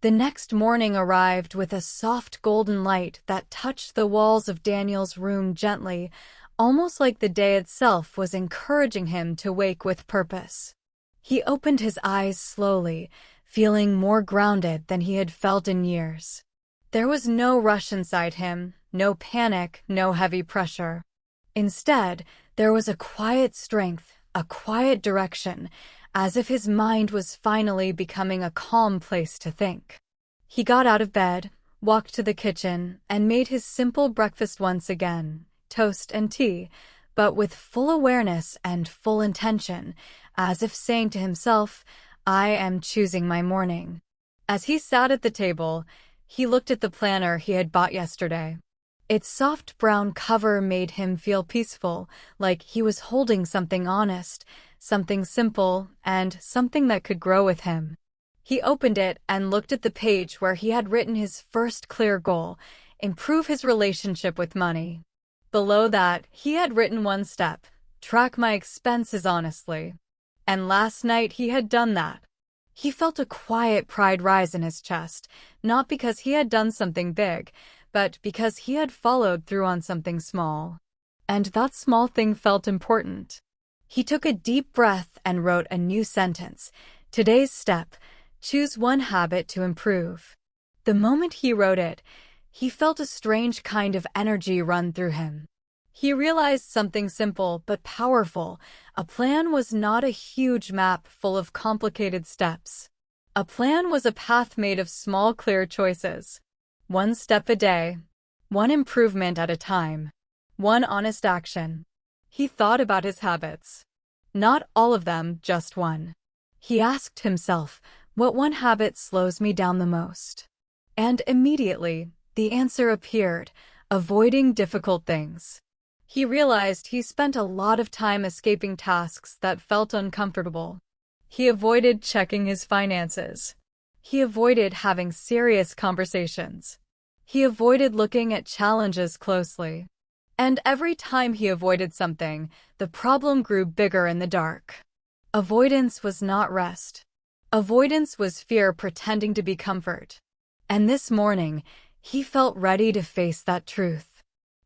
The next morning arrived with a soft golden light that touched the walls of Daniel's room gently, almost like the day itself was encouraging him to wake with purpose. He opened his eyes slowly, feeling more grounded than he had felt in years. There was no rush inside him, no panic, no heavy pressure. Instead, there was a quiet strength, a quiet direction, as if his mind was finally becoming a calm place to think. He got out of bed, walked to the kitchen, and made his simple breakfast once again, toast and tea, but with full awareness and full intention, as if saying to himself, I am choosing my morning. As he sat at the table, he looked at the planner he had bought yesterday. Its soft brown cover made him feel peaceful, like he was holding something honest, something simple, and something that could grow with him. He opened it and looked at the page where he had written his first clear goal: improve his relationship with money. Below that, he had written one step: track my expenses honestly. And last night he had done that. He felt a quiet pride rise in his chest, not because he had done something big, but because he had followed through on something small. And that small thing felt important. He took a deep breath and wrote a new sentence. Today's step: choose one habit to improve. The moment he wrote it, he felt a strange kind of energy run through him. He realized something simple but powerful. A plan was not a huge map full of complicated steps. A plan was a path made of small, clear choices. One step a day, one improvement at a time, one honest action. He thought about his habits. Not all of them, just one. He asked himself, what one habit slows me down the most? And immediately, the answer appeared: avoiding difficult things. He realized he spent a lot of time escaping tasks that felt uncomfortable. He avoided checking his finances. He avoided having serious conversations. He avoided looking at challenges closely. And every time he avoided something, the problem grew bigger in the dark. Avoidance was not rest. Avoidance was fear pretending to be comfort. And this morning, he felt ready to face that truth.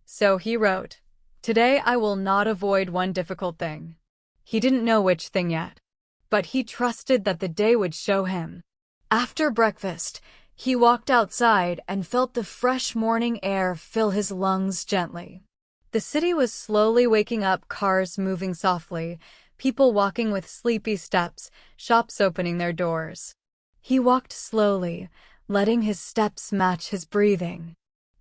So he wrote, today I will not avoid one difficult thing. He didn't know which thing yet, but he trusted that the day would show him. After breakfast, he walked outside and felt the fresh morning air fill his lungs gently. The city was slowly waking up, cars moving softly, people walking with sleepy steps, shops opening their doors. He walked slowly, letting his steps match his breathing.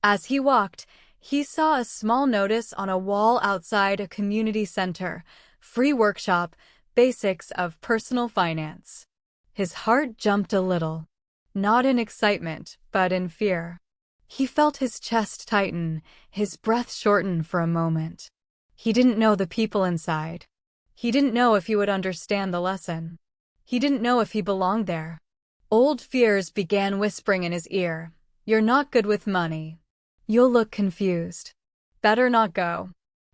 As he walked, he saw a small notice on a wall outside a community center: free workshop, basics of personal finance. His heart jumped a little, not in excitement, but in fear. He felt his chest tighten, his breath shorten for a moment. He didn't know the people inside. He didn't know if he would understand the lesson. He didn't know if he belonged there. Old fears began whispering in his ear. You're not good with money. You'll look confused. Better not go.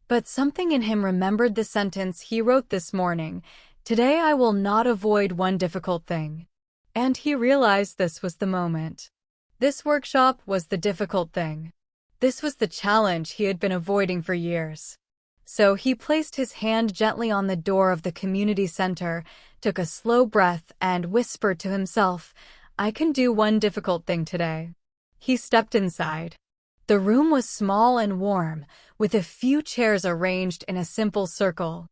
But something in him remembered the sentence he wrote this morning: today I will not avoid one difficult thing. And he realized this was the moment. This workshop was the difficult thing. This was the challenge he had been avoiding for years. So he placed his hand gently on the door of the community center, took a slow breath, and whispered to himself, I can do one difficult thing today. He stepped inside. The room was small and warm, with a few chairs arranged in a simple circle.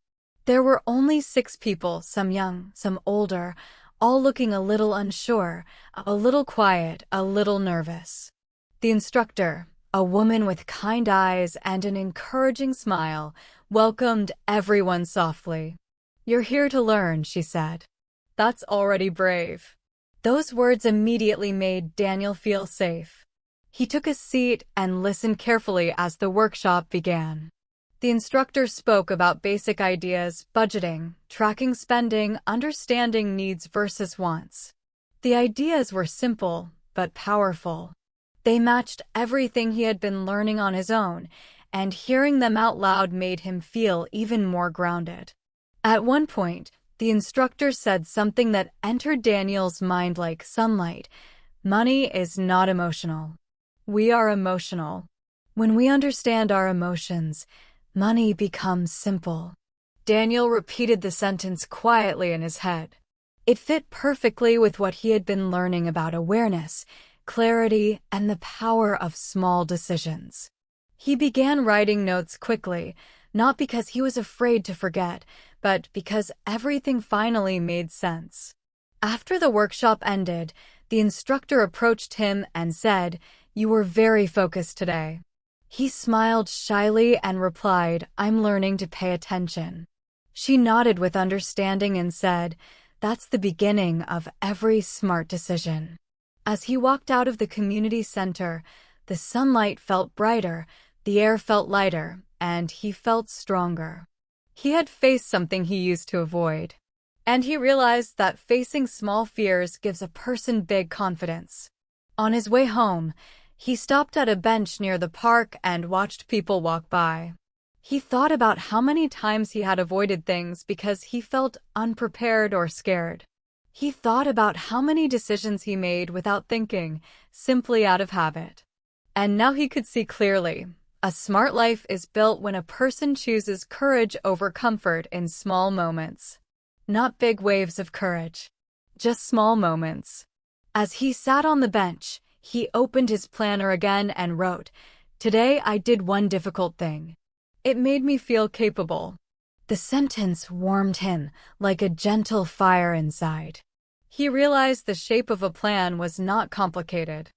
There were only 6 people, some young, some older, all looking a little unsure, a little quiet, a little nervous. The instructor, a woman with kind eyes and an encouraging smile, welcomed everyone softly. You're here to learn, she said. That's already brave. Those words immediately made Daniel feel safe. He took a seat and listened carefully as the workshop began. The instructor spoke about basic ideas: budgeting, tracking spending, understanding needs versus wants. The ideas were simple, but powerful. They matched everything he had been learning on his own, and hearing them out loud made him feel even more grounded. At one point, the instructor said something that entered Daniel's mind like sunlight. Money is not emotional. We are emotional. When we understand our emotions, money becomes simple. Daniel repeated the sentence quietly in his head. It fit perfectly with what he had been learning about awareness, clarity, and the power of small decisions. He began writing notes quickly, not because he was afraid to forget, but because everything finally made sense. After the workshop ended, the instructor approached him and said, You were very focused today. He smiled shyly and replied, "I'm learning to pay attention." She nodded with understanding and said, "That's the beginning of every smart decision." As he walked out of the community center, the sunlight felt brighter, the air felt lighter, and he felt stronger. He had faced something he used to avoid. And he realized that facing small fears gives a person big confidence. On his way home, he stopped at a bench near the park and watched people walk by. He thought about how many times he had avoided things because he felt unprepared or scared. He thought about how many decisions he made without thinking, simply out of habit. And now he could see clearly. A smart life is built when a person chooses courage over comfort in small moments. Not big waves of courage, just small moments. As he sat on the bench, he opened his planner again and wrote, "Today I did one difficult thing. It made me feel capable." The sentence warmed him like a gentle fire inside. He realized the shape of a plan was not complicated.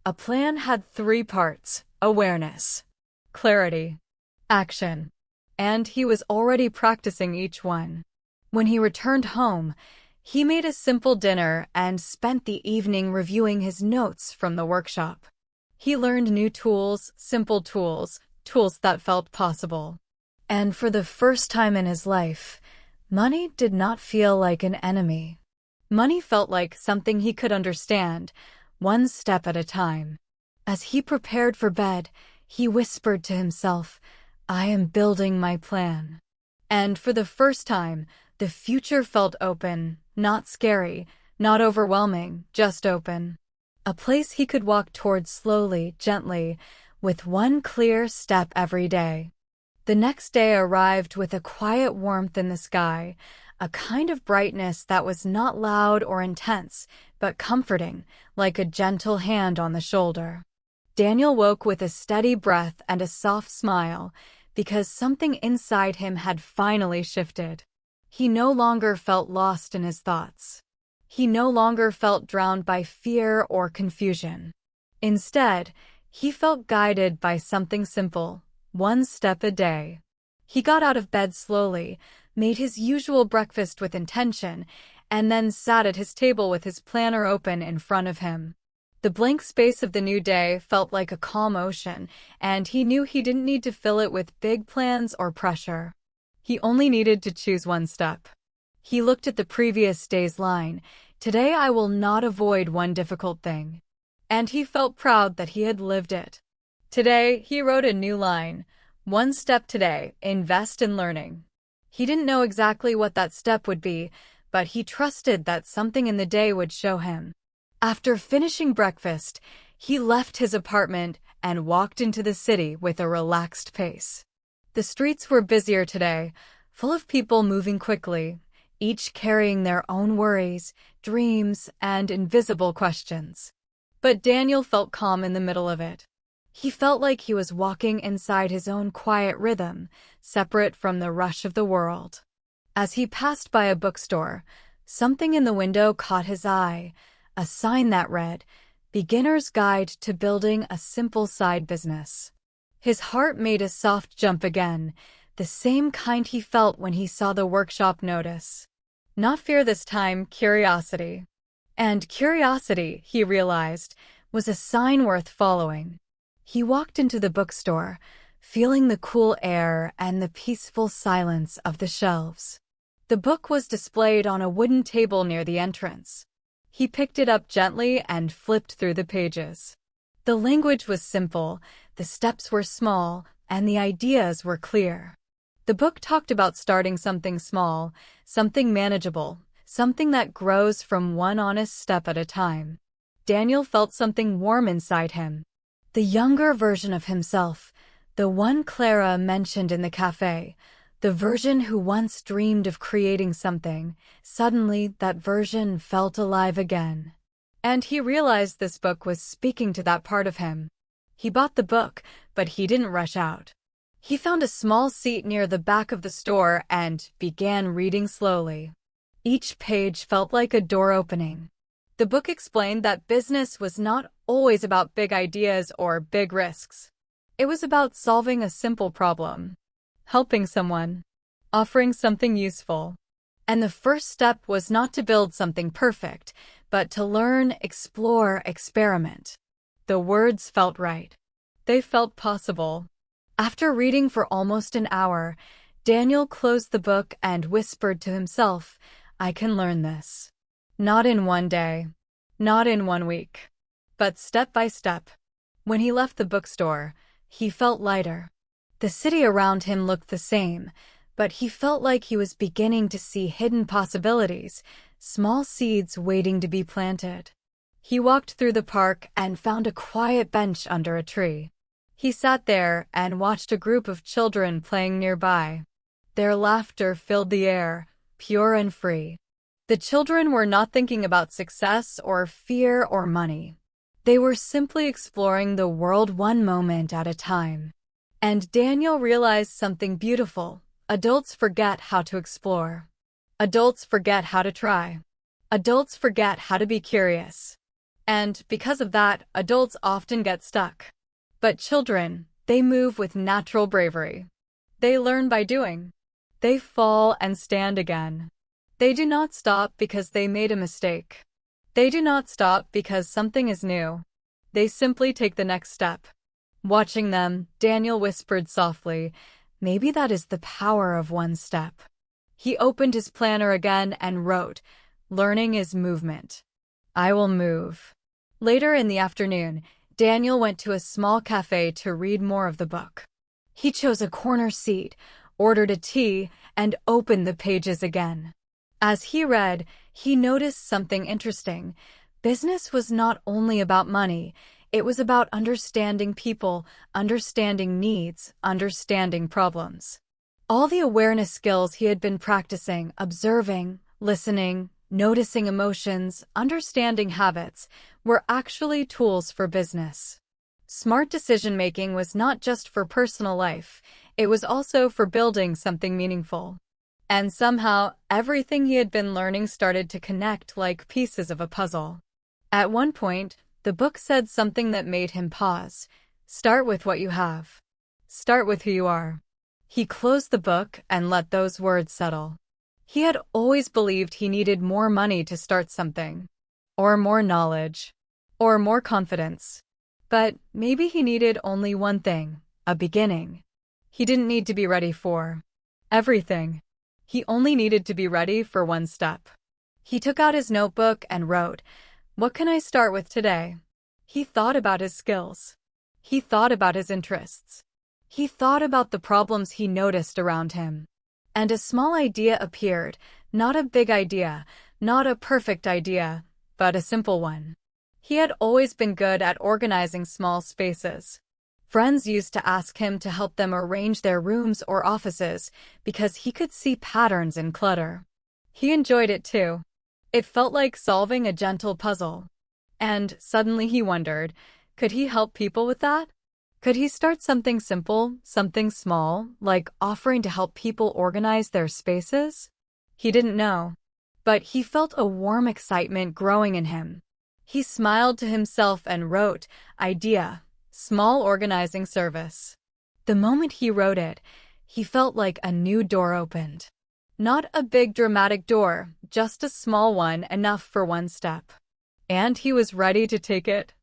A plan had 3 parts: awareness, clarity, action. And he was already practicing each one. When he returned home, he made a simple dinner and spent the evening reviewing his notes from the workshop. He learned new tools, simple tools, tools that felt possible. And for the first time in his life, money did not feel like an enemy. Money felt like something he could understand, one step at a time. As he prepared for bed, he whispered to himself, "I am building my plan." And for the first time, the future felt open, not scary, not overwhelming, just open. A place he could walk toward slowly, gently, with one clear step every day. The next day arrived with a quiet warmth in the sky, a kind of brightness that was not loud or intense, but comforting, like a gentle hand on the shoulder. Daniel woke with a steady breath and a soft smile, because something inside him had finally shifted. He no longer felt lost in his thoughts. He no longer felt drowned by fear or confusion. Instead, he felt guided by something simple, one step a day. He got out of bed slowly, made his usual breakfast with intention, and then sat at his table with his planner open in front of him. The blank space of the new day felt like a calm ocean, and he knew he didn't need to fill it with big plans or pressure. He only needed to choose one step. He looked at the previous day's line, "Today I will not avoid one difficult thing." And he felt proud that he had lived it. Today, he wrote a new line, "One step today, invest in learning." He didn't know exactly what that step would be, but he trusted that something in the day would show him. After finishing breakfast, he left his apartment and walked into the city with a relaxed pace. The streets were busier today, full of people moving quickly, each carrying their own worries, dreams, and invisible questions. But Daniel felt calm in the middle of it. He felt like he was walking inside his own quiet rhythm, separate from the rush of the world. As he passed by a bookstore, something in the window caught his eye, a sign that read, "Beginner's Guide to Building a Simple Side Business." His heart made a soft jump again, the same kind he felt when he saw the workshop notice. Not fear this time, curiosity. And curiosity, he realized, was a sign worth following. He walked into the bookstore, feeling the cool air and the peaceful silence of the shelves. The book was displayed on a wooden table near the entrance. He picked it up gently and flipped through the pages. The language was simple, the steps were small, and the ideas were clear. The book talked about starting something small, something manageable, something that grows from one honest step at a time. Daniel felt something warm inside him. The younger version of himself, the one Clara mentioned in the cafe, the version who once dreamed of creating something, suddenly that version felt alive again. And he realized this book was speaking to that part of him. He bought the book, but he didn't rush out. He found a small seat near the back of the store and began reading slowly. Each page felt like a door opening. The book explained that business was not always about big ideas or big risks. It was about solving a simple problem, helping someone, offering something useful. And the first step was not to build something perfect, but to learn, explore, experiment. The words felt right. They felt possible. After reading for almost an hour, Daniel closed the book and whispered to himself, "I can learn this. Not in one day, not in one week, but step by step." When he left the bookstore, he felt lighter. The city around him looked the same, but he felt like he was beginning to see hidden possibilities, small seeds waiting to be planted. He walked through the park and found a quiet bench under a tree. He sat there and watched a group of children playing nearby. Their laughter filled the air, pure and free. The children were not thinking about success or fear or money. They were simply exploring the world one moment at a time. And Daniel realized something beautiful. Adults forget how to explore. Adults forget how to try. Adults forget how to be curious. And because of that, adults often get stuck. But children, they move with natural bravery. They learn by doing. They fall and stand again. They do not stop because they made a mistake. They do not stop because something is new. They simply take the next step. Watching them, Daniel whispered softly, "Maybe that is the power of one step." He opened his planner again and wrote, "Learning is movement. I will move." Later in the afternoon, Daniel went to a small cafe to read more of the book. He chose a corner seat, ordered a tea, and opened the pages again. As he read, he noticed something interesting. Business was not only about money, it was about understanding people, understanding needs, understanding problems. All the awareness skills he had been practicing, observing, listening, noticing emotions, understanding habits, were actually tools for business. Smart decision-making was not just for personal life, it was also for building something meaningful. And somehow, everything he had been learning started to connect like pieces of a puzzle. At one point, the book said something that made him pause. Start with what you have. Start with who you are. He closed the book and let those words settle. He had always believed he needed more money to start something, or more knowledge, or more confidence. But maybe he needed only one thing, a beginning. He didn't need to be ready for everything. He only needed to be ready for one step. He took out his notebook and wrote, "What can I start with today?" He thought about his skills. He thought about his interests. He thought about the problems he noticed around him. And a small idea appeared, not a big idea, not a perfect idea, but a simple one. He had always been good at organizing small spaces. Friends used to ask him to help them arrange their rooms or offices because he could see patterns in clutter. He enjoyed it too. It felt like solving a gentle puzzle. And suddenly he wondered, could he help people with that? Could he start something simple, something small, like offering to help people organize their spaces? He didn't know. But he felt a warm excitement growing in him. He smiled to himself and wrote, "Idea, small organizing service." The moment he wrote it, he felt like a new door opened. Not a big dramatic door, just a small one enough for one step. And he was ready to take it.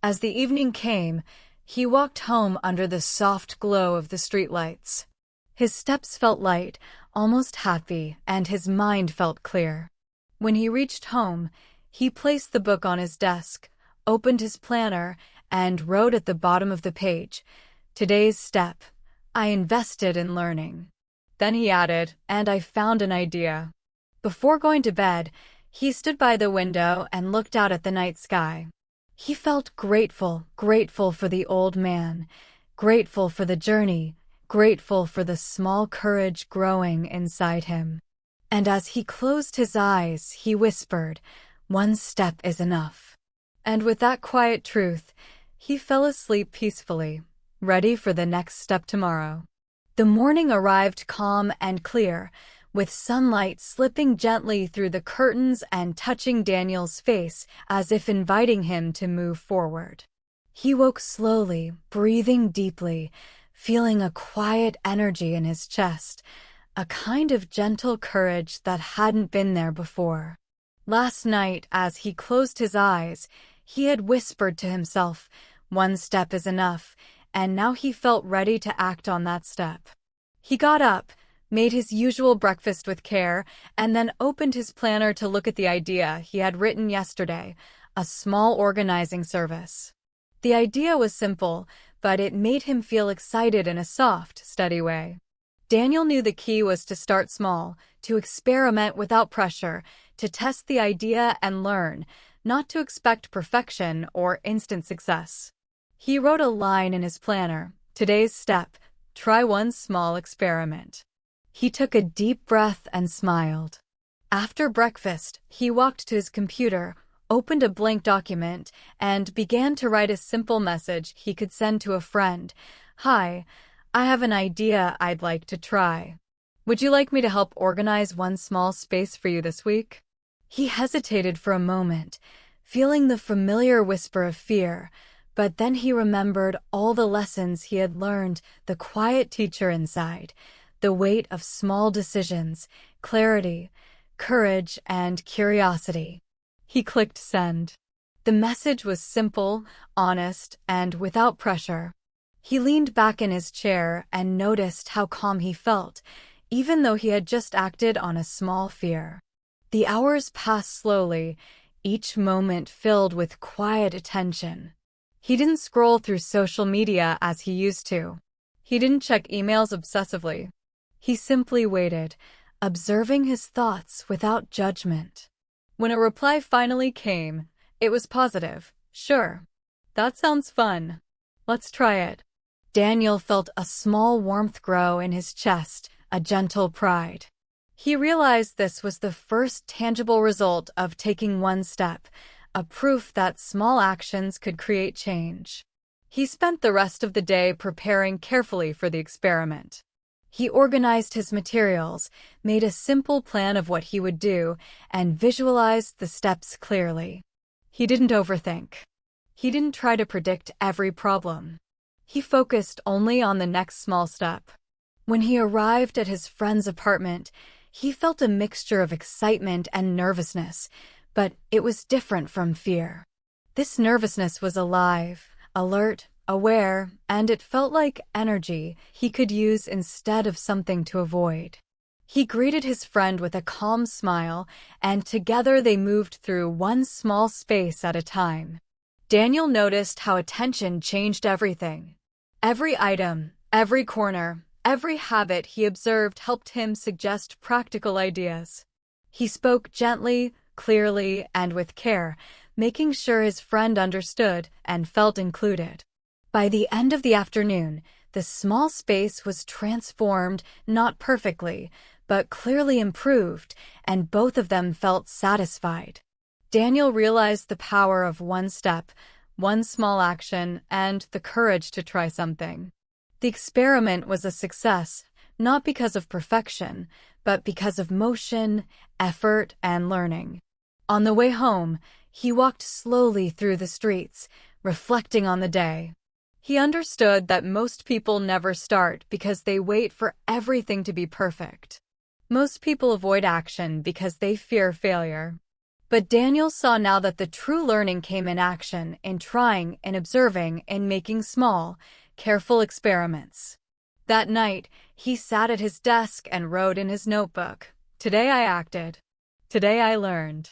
As the evening came, he walked home under the soft glow of the streetlights. His steps felt light, almost happy, and his mind felt clear. When he reached home, he placed the book on his desk, opened his planner, and wrote at the bottom of the page, "Today's step. I invested in learning." Then he added, "And I found an idea." Before going to bed, he stood by the window and looked out at the night sky. He felt grateful for the old man, grateful for the journey, grateful for the small courage growing inside him. And as he closed his eyes, he whispered, "One step is enough." And with that quiet truth, he fell asleep peacefully, ready for the next step tomorrow. The morning arrived calm and clear, with sunlight slipping gently through the curtains and touching Daniel's face as if inviting him to move forward. He woke slowly, breathing deeply, feeling a quiet energy in his chest, a kind of gentle courage that hadn't been there before. Last night, as he closed his eyes, he had whispered to himself, "One step is enough," and now he felt ready to act on that step. He got up, made his usual breakfast with care, and then opened his planner to look at the idea he had written yesterday, a small organizing service. The idea was simple, but it made him feel excited in a soft, steady way. Daniel knew the key was to start small, to experiment without pressure, to test the idea and learn, not to expect perfection or instant success. He wrote a line in his planner, "Today's step, try one small experiment." He took a deep breath and smiled. After breakfast, he walked to his computer, opened a blank document, and began to write a simple message he could send to a friend. "Hi, I have an idea I'd like to try. Would you like me to help organize one small space for you this week?" He hesitated for a moment, feeling the familiar whisper of fear, but then he remembered all the lessons he had learned, the quiet teacher inside, the weight of small decisions, clarity, courage, and curiosity. He clicked send. The message was simple, honest, and without pressure. He leaned back in his chair and noticed how calm he felt, even though he had just acted on a small fear. The hours passed slowly, each moment filled with quiet attention. He didn't scroll through social media as he used to. He didn't check emails obsessively. He simply waited, observing his thoughts without judgment. When a reply finally came, it was positive. "Sure. That sounds fun. Let's try it." Daniel felt a small warmth grow in his chest, a gentle pride. He realized this was the first tangible result of taking one step, a proof that small actions could create change. He spent the rest of the day preparing carefully for the experiment. He organized his materials, made a simple plan of what he would do, and visualized the steps clearly. He didn't overthink. He didn't try to predict every problem. He focused only on the next small step. When he arrived at his friend's apartment, he felt a mixture of excitement and nervousness, but it was different from fear. This nervousness was alive, alert, aware, and it felt like energy he could use instead of something to avoid. He greeted his friend with a calm smile, and together they moved through one small space at a time. Daniel noticed how attention changed everything. Every item, every corner, every habit he observed helped him suggest practical ideas. He spoke gently, clearly, and with care, making sure his friend understood and felt included. By the end of the afternoon, the small space was transformed, not perfectly, but clearly improved, and both of them felt satisfied. Daniel realized the power of one step, one small action, and the courage to try something. The experiment was a success, not because of perfection, but because of motion, effort, and learning. On the way home, he walked slowly through the streets, reflecting on the day. He understood that most people never start because they wait for everything to be perfect. Most people avoid action because they fear failure. But Daniel saw now that the true learning came in action, in trying, in observing, in making small, careful experiments. That night, he sat at his desk and wrote in his notebook, "Today I acted. Today I learned."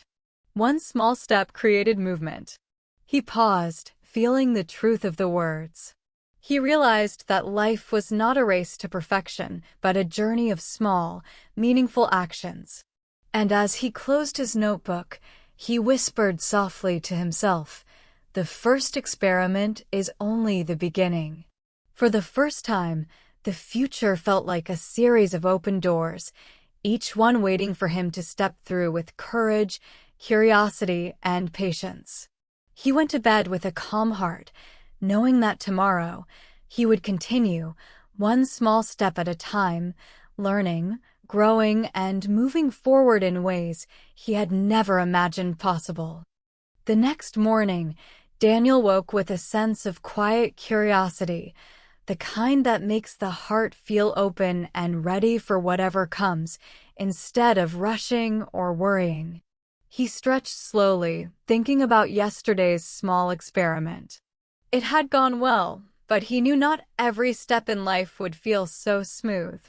One small step created movement. He paused, feeling the truth of the words. He realized that life was not a race to perfection, but a journey of small, meaningful actions. And as he closed his notebook, he whispered softly to himself, "The first experiment is only the beginning." For the first time, the future felt like a series of open doors, each one waiting for him to step through with courage, curiosity, and patience. He went to bed with a calm heart, knowing that tomorrow he would continue, one small step at a time, learning, growing, and moving forward in ways he had never imagined possible. The next morning, Daniel woke with a sense of quiet curiosity, the kind that makes the heart feel open and ready for whatever comes, instead of rushing or worrying. He stretched slowly, thinking about yesterday's small experiment. It had gone well, but he knew not every step in life would feel so smooth.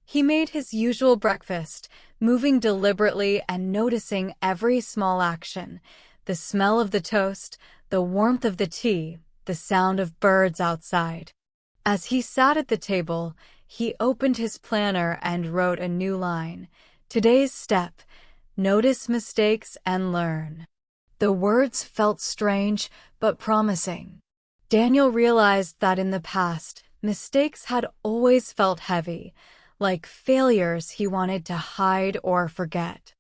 He made his usual breakfast, moving deliberately and noticing every small action: the smell of the toast, the warmth of the tea, the sound of birds outside. As he sat at the table, he opened his planner and wrote a new line. Today's step: notice mistakes and learn. The words felt strange but promising. Daniel realized that in the past, mistakes had always felt heavy, like failures he wanted to hide or forget.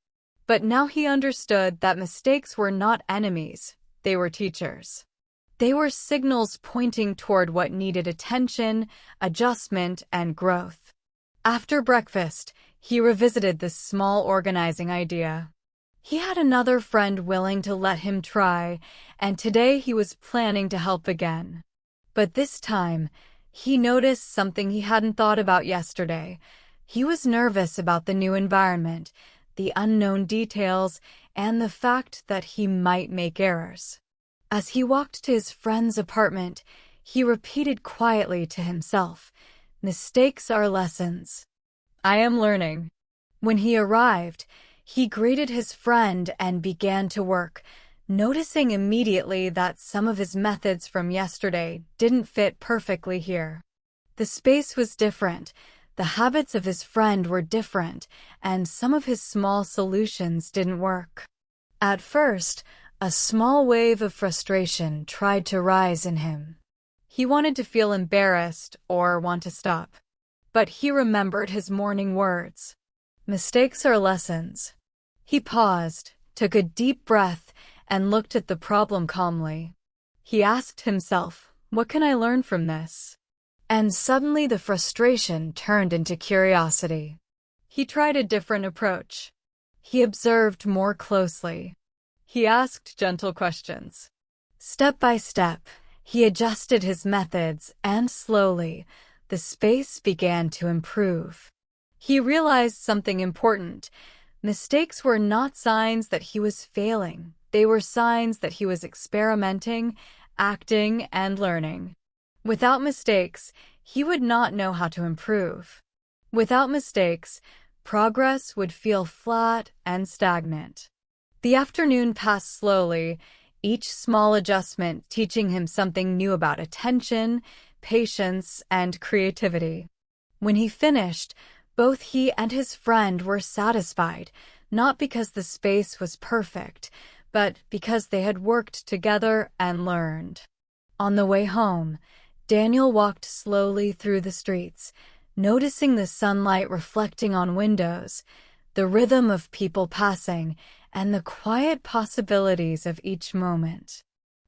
But now he understood that mistakes were not enemies, they were teachers. They were signals pointing toward what needed attention, adjustment, and growth. After breakfast, he revisited this small organizing idea. He had another friend willing to let him try, and today he was planning to help again. But this time, he noticed something he hadn't thought about yesterday. He was nervous about the new environment, the unknown details, and the fact that he might make errors. As he walked to his friend's apartment, he repeated quietly to himself, "Mistakes are lessons. I am learning." When he arrived, he greeted his friend and began to work, noticing immediately that some of his methods from yesterday didn't fit perfectly here. The space was different, the habits of his friend were different, and some of his small solutions didn't work. At first, a small wave of frustration tried to rise in him. He wanted to feel embarrassed or want to stop. But he remembered his morning words. Mistakes are lessons. He paused, took a deep breath, and looked at the problem calmly. He asked himself, what can I learn from this? And suddenly the frustration turned into curiosity. He tried a different approach. He observed more closely. He asked gentle questions. Step by step, he adjusted his methods, and slowly, the space began to improve. He realized something important. Mistakes were not signs that he was failing. They were signs that he was experimenting, acting, and learning. Without mistakes, he would not know how to improve. Without mistakes, progress would feel flat and stagnant. The afternoon passed slowly, each small adjustment teaching him something new about attention, patience, and creativity. When he finished, both he and his friend were satisfied, not because the space was perfect, but because they had worked together and learned. On the way home, Daniel walked slowly through the streets, noticing the sunlight reflecting on windows, the rhythm of people passing, and the quiet possibilities of each moment.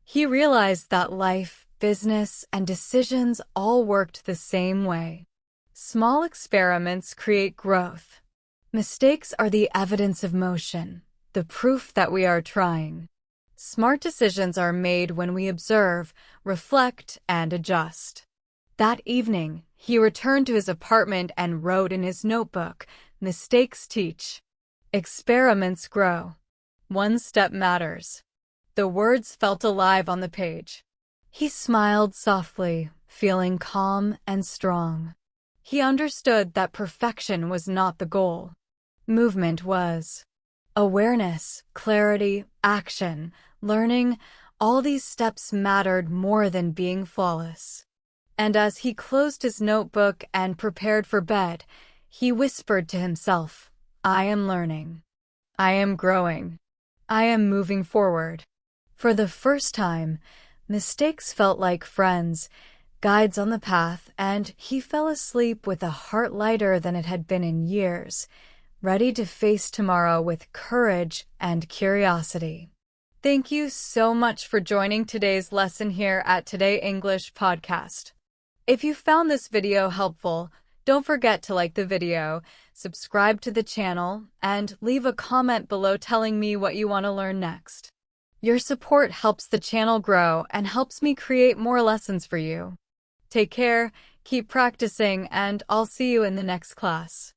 He realized that life, business, and decisions all worked the same way. Small experiments create growth. Mistakes are the evidence of motion, the proof that we are trying. Smart decisions are made when we observe, reflect, and adjust. That evening, he returned to his apartment and wrote in his notebook, "Mistakes teach. Experiments grow. One step matters." The words felt alive on the page. He smiled softly, feeling calm and strong. He understood that perfection was not the goal. Movement was. Awareness, clarity, action, learning, all these steps mattered more than being flawless. And as he closed his notebook and prepared for bed, he whispered to himself, "I am learning. I am growing. I am moving forward." For the first time, mistakes felt like friends, guides on the path, and he fell asleep with a heart lighter than it had been in years, ready to face tomorrow with courage and curiosity. Thank you so much for joining today's lesson here at Today English Podcast. If you found this video helpful, don't forget to like the video, subscribe to the channel, and leave a comment below telling me what you want to learn next. Your support helps the channel grow and helps me create more lessons for you. Take care, keep practicing, and I'll see you in the next class.